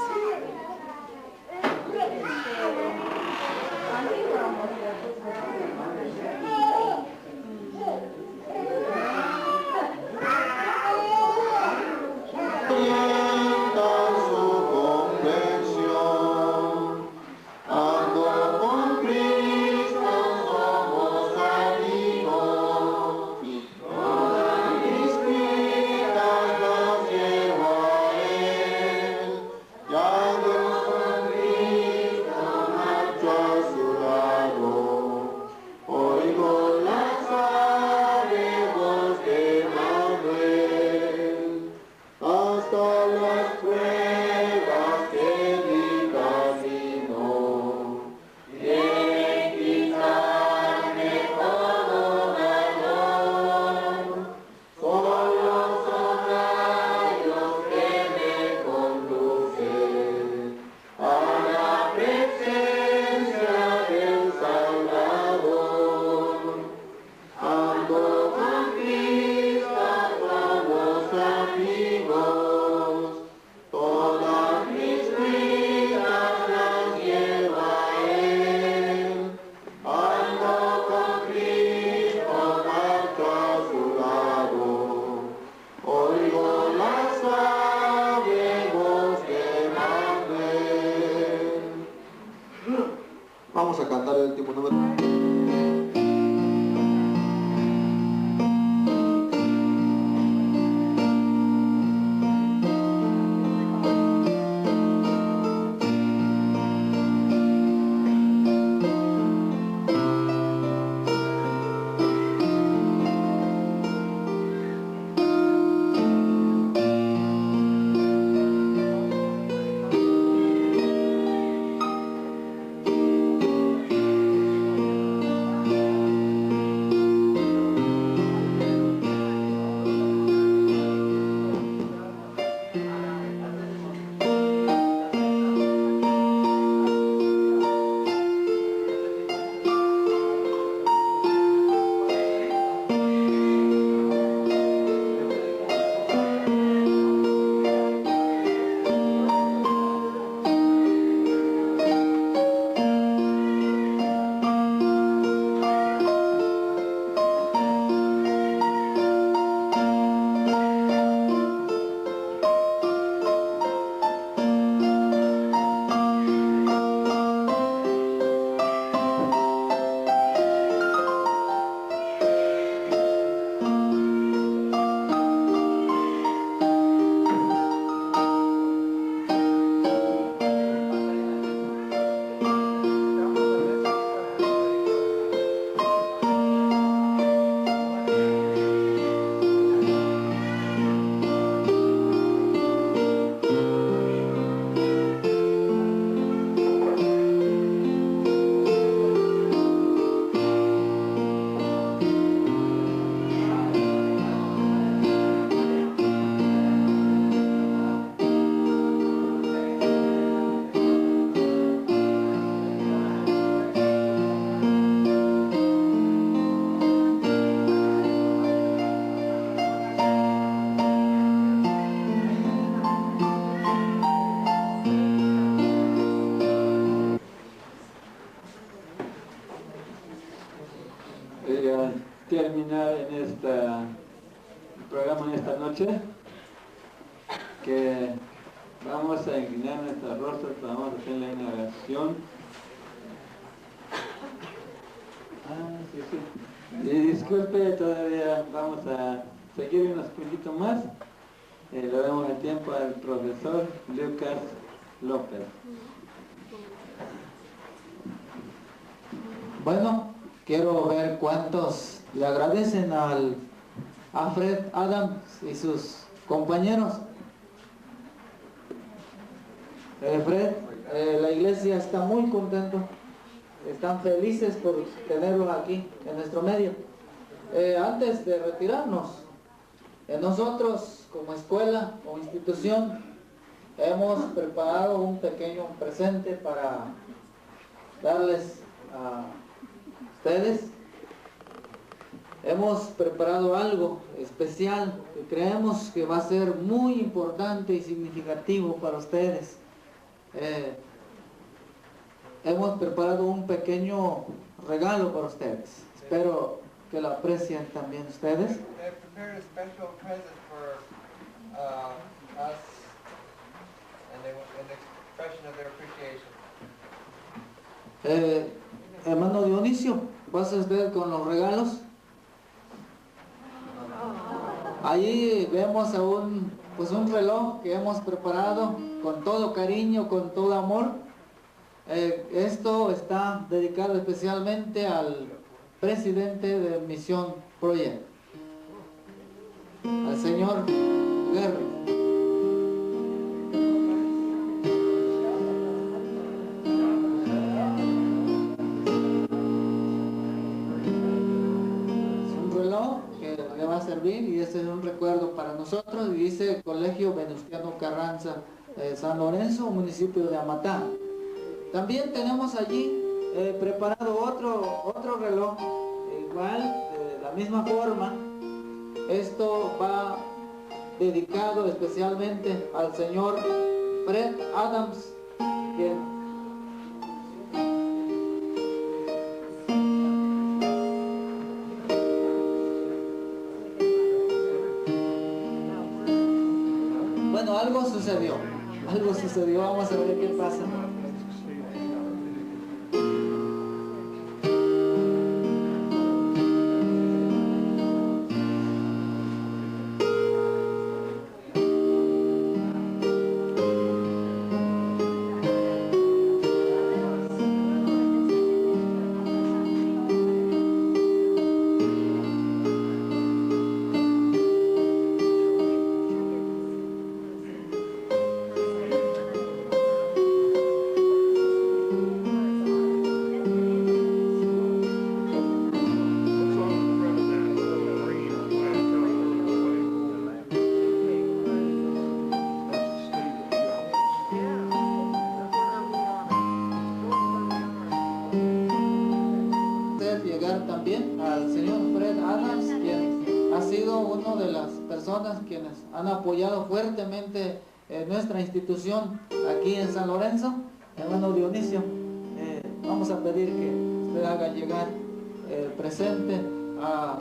Vamos a cantar el último número. terminar en este programa en esta noche, que vamos a inclinar nuestros rostros, vamos a hacer la inauguración. Sí. Y disculpe, todavía vamos a seguir unos puntitos más. Le damos el tiempo al profesor Lucas López. Bueno, quiero ver cuántos le agradecen a Fred Adams y sus compañeros. Fred, la iglesia está muy contento, están felices por tenerlos aquí en nuestro medio. Antes de retirarnos, nosotros como escuela o institución hemos preparado un pequeño presente para darles a ustedes. Hemos preparado algo especial que creemos que va a ser muy importante y significativo para ustedes. Hemos preparado un pequeño regalo para ustedes. Espero que lo aprecien también ustedes. They've prepared a special present for us in expression of their appreciation. Hermano Dionisio, ¿pasas ver con los regalos? Allí vemos a un reloj que hemos preparado con todo cariño, con todo amor. Esto está dedicado especialmente al presidente de Misión Project, al señor Guerri. Y ese es un recuerdo para nosotros, y dice Colegio Venustiano Carranza, San Lorenzo, municipio de Amatá. También tenemos allí preparado otro reloj, igual, de la misma forma. Esto va dedicado especialmente al señor Fred Adams, quien algo sucedió, vamos a ver qué pasa. Quienes han apoyado fuertemente nuestra institución aquí en San Lorenzo. Hermano Dionisio, vamos a pedir que usted haga llegar el presente a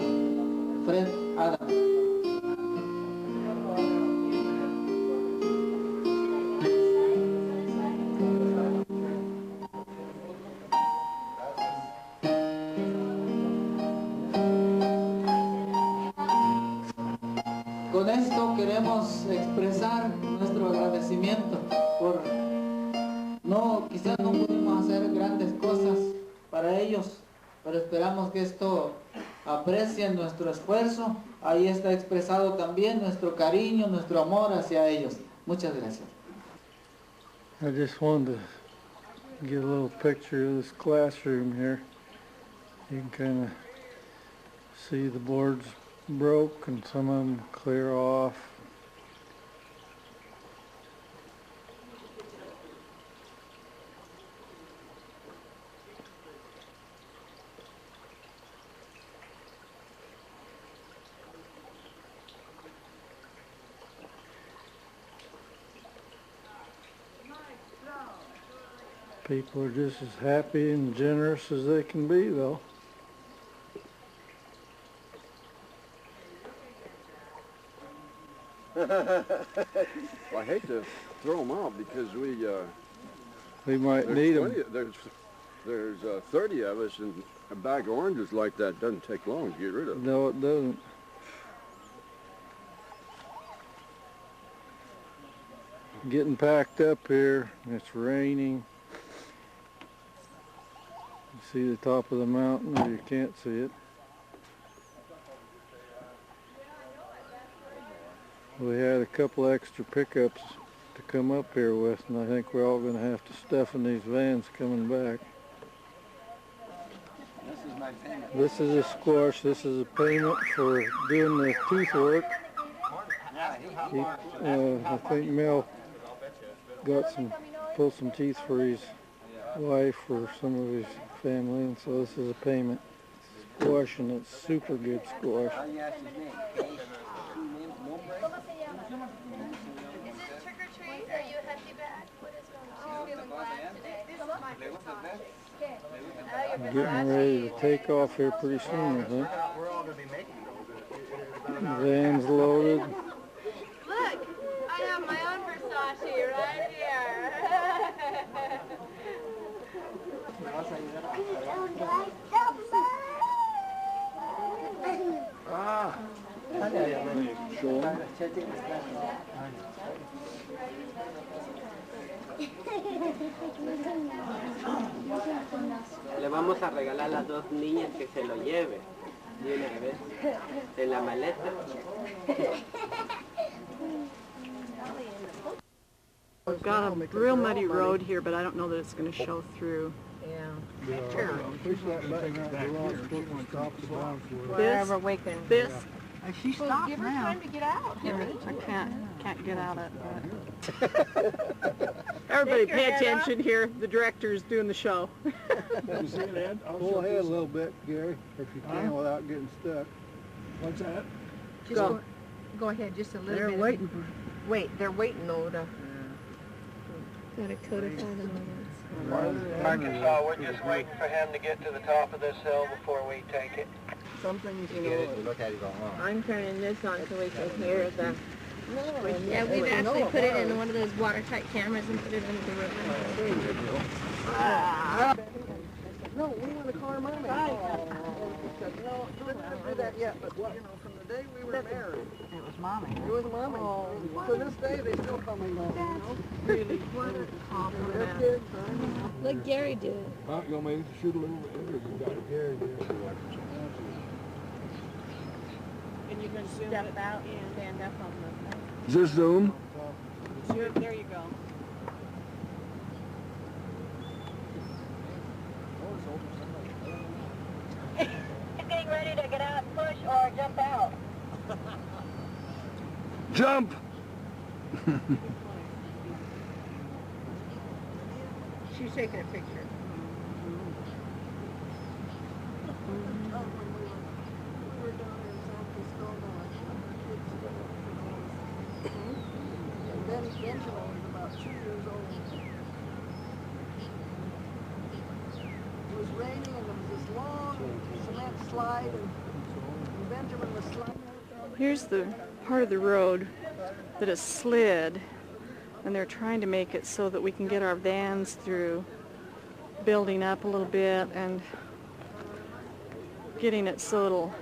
Fred Adams. Con esto queremos expresar nuestro agradecimiento por quizás no pudimos hacer grandes cosas para ellos, pero esperamos que esto aprecien nuestro esfuerzo. Ahí está expresado también nuestro cariño, nuestro amor hacia ellos. Muchas gracias. I just wanted to get a little picture of this classroom here. You can kind of see the boards broke and some of them clear off. People are just as happy and generous as they can be, though. I hate to throw them out because We might need them. There's 30 of us, and a bag of oranges like that doesn't take long to get rid of. No, it doesn't. Getting packed up here. It's raining. You see the top of the mountain, or you can't see it. We had a couple extra pickups to come up here with, and I think we're all going to have to stuff in these vans coming back. This is my payment. This is a squash. This is a payment for doing the tooth work. I think Mel pulled some teeth for his wife or some of his family, and so this is a payment. Squash, and it's super good squash. How do you ask his name? Is it trick or treat? Are you a hefty bag? What is going on? She's feeling glad today. This is my first time. Getting ready to take off here pretty soon, I think. We're all going to be making those. Van's loaded. Look, I have my own Versace right here. Le vamos a regalar a las dos niñas que se lo lleve de una vez en la maleta. We've got a real muddy road here, but I don't know that it's going to show through. This. She stopped Give her now. time to get out. I can't get out of it. Everybody pay attention here. The director's doing the show. Pull ahead a little bit, Gary, if you can, without getting stuck. What's that? Go. Go ahead, just a little They're bit. waiting for. Wait, they're waiting, Oda. Gotta codify the moments. Arkansas, we're just waiting for him to get to the top of this hill before we take it. Some things, you know, Look at it going on. I'm turning this on so we can hear the... Yeah, we've actually put it in one of those watertight cameras and put it under the road. No, we want to call her mommy. No, let's not do that yet, but you know, from the day we were married. It was mommy. It was mommy. To this day, they still call me mommy, you know? Really what a compliment. Kids, Let Gary do it. You want me to shoot a little bit? You got it. Gary, And you can zoom Step it out in. and stand up on the... Is this Zoom? Sure, there you go. Getting ready to get out, push, or jump out. Jump! She's taking a picture. And then Angela was about 2 years old. It was raining and there was this long cement slide and Benjamin was sliding out down. Here's the part of the road that is slid, and they're trying to make it so that we can get our vans through, building up a little bit and getting it so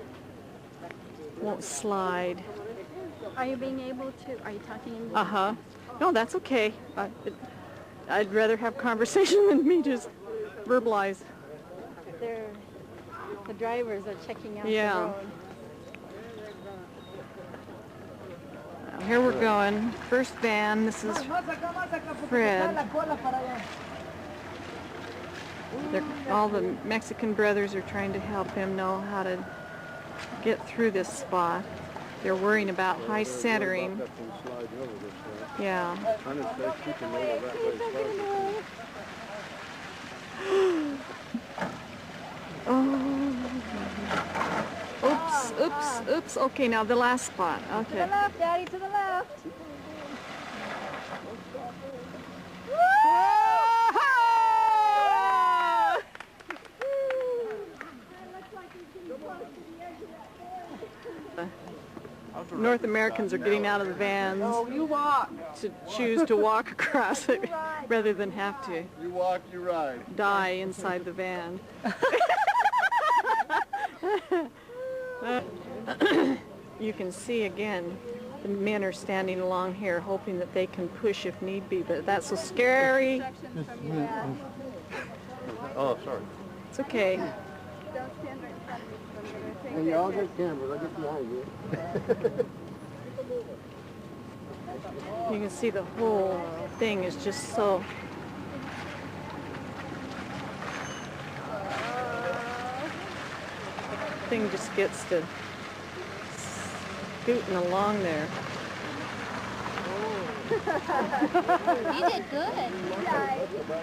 it won't slide. Are you being able to, are you talking in Uh-huh. No, that's okay. I'd rather have conversation than me just verbalize. the drivers are checking out Yeah. the road. Here we're going. First van. This is Fred. All the Mexican brothers are trying to help him know how to get through this spot. They're worrying about high centering. Yeah. Oh. Oops, oops, oops. Okay, now the last spot. Okay. To the left, Daddy, to the left. North Americans are getting out of the vans to choose to walk across it rather than have to You walk, you ride. die inside the van. You can see again, the men are standing along here hoping that they can push if need be, but that's so scary. Oh, sorry. It's okay. And you all got cameras, I'll get behind you. You can see the whole thing is just so... thing just gets to scooting along there. You did good.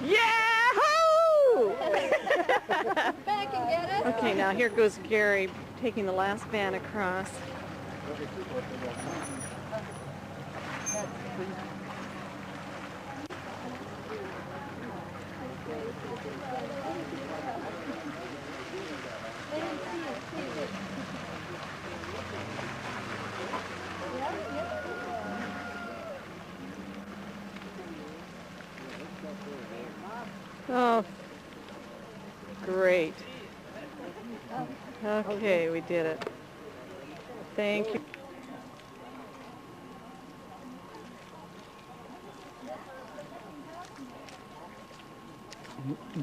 Yahoo! Back and get us. Okay, now here goes Gary taking the last van across. Oh, great. Okay, we did it. Thank you.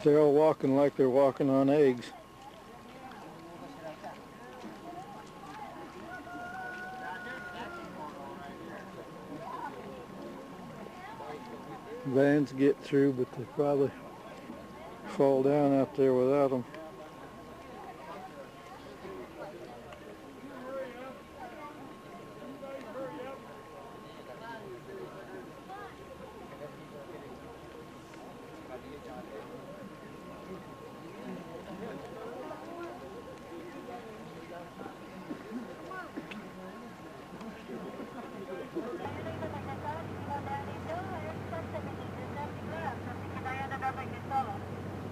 They're all walking like they're walking on eggs. Vans get through, but they probably fall down out there without them.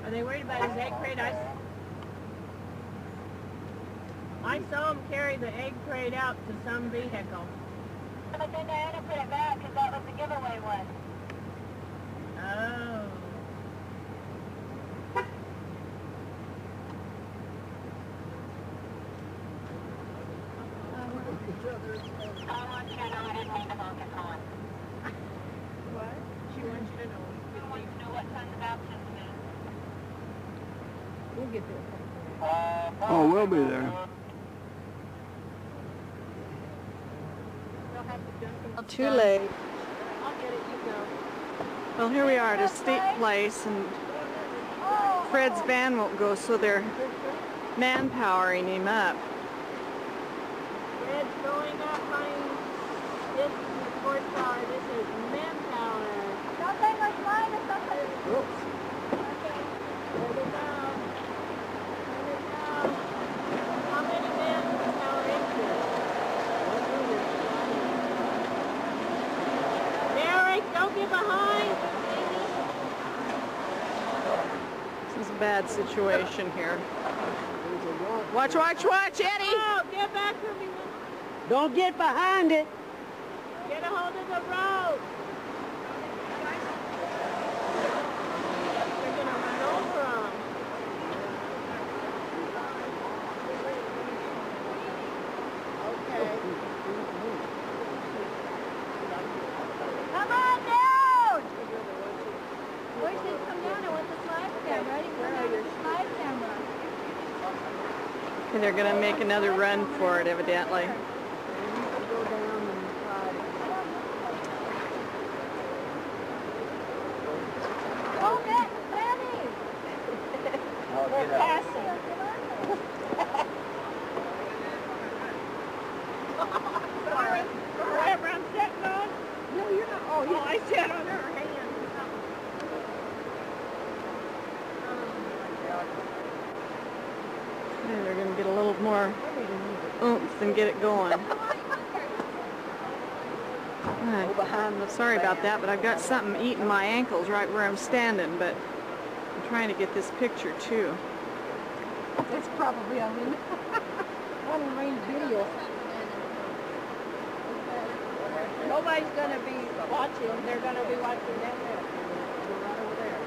Are they worried about his egg crate? I saw him carry the egg crate out to some vehicle. But then Diana put it back because that was the giveaway one. Oh. What? She wants you to know. She wants to know what time the baptism is. We'll get there. Oh, we'll be there. Too late. I'll get it, you go. Well, here we are at a steep place, and Fred's van won't go, so they're manpowering him up. Fred's going up on this horsepower. This is manpower. Don't take much mine or something. Oops. Okay. There we go. How many manpower is this? Derek, don't get behind. This is a bad situation here. Watch, watch, watch, Eddie! Oh, get back from me. Don't get behind it. Get a hold of the road. They're going to run over them. Okay. Come on down! Where's this come down? I want the slide camera. I didn't come down with the slide camera. And they're going to make another run for it, evidently. Oh, that Fanny! We're passing. Sorry, wherever I'm sitting on. No, you're not. Oh, yeah. I sat on her hand. And they're going to get a little more oomph and get it going. Sorry about that, but I've got something eating my ankles right where I'm standing, but I'm trying to get this picture too. It's probably on the main video. Nobody's going to be watching. They're going to be watching them there. Right over there.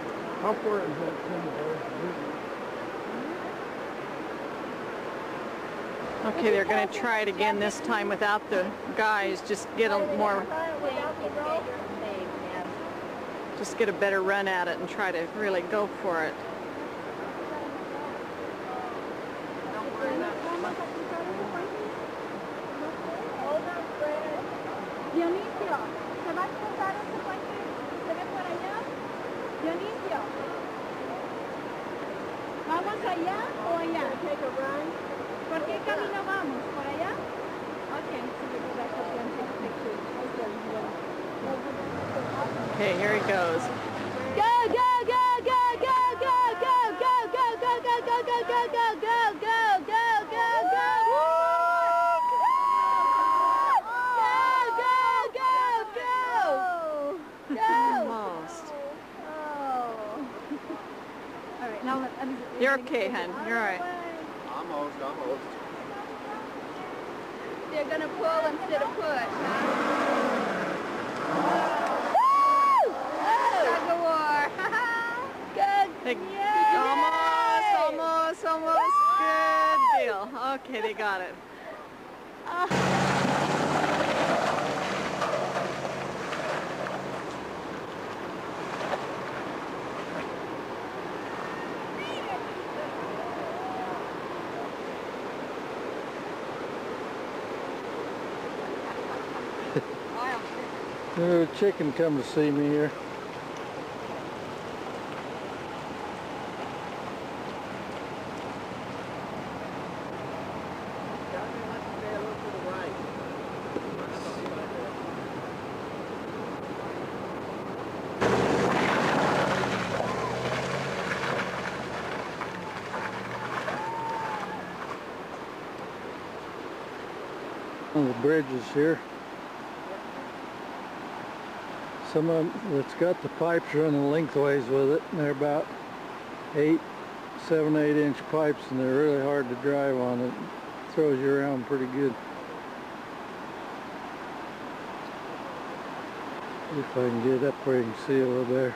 How far is that seminary? Okay, they're going to try it again this time without the guys. Just get a more, just get a better run at it and try to really go for it. Dionisio, ¿se va a cruzar ese puente? ¿Se ve por allá? Dionisio, ¿vamos allá o allá? Take a run. ¿Por qué camino vamos? ¿Por allá? Okay, so we go back up there and take pictures. Okay, here he goes. Go, go, go, go, go, go, go, go, go, go, go, go, go, go, go, go, go, go, go, go. Almost. All right, now you're okay, hon. You're all right. Almost. They're going to pull instead of push, huh? Tug of war. Good. Almost. Good deal. Okay, they got it. There's a chicken come to see me here. One of the bridges here. Some of them, it's got the pipes running lengthways with it, and they're about 7, 8 inch pipes, and they're really hard to drive on. It throws you around pretty good. See if I can get up where you can see a little better.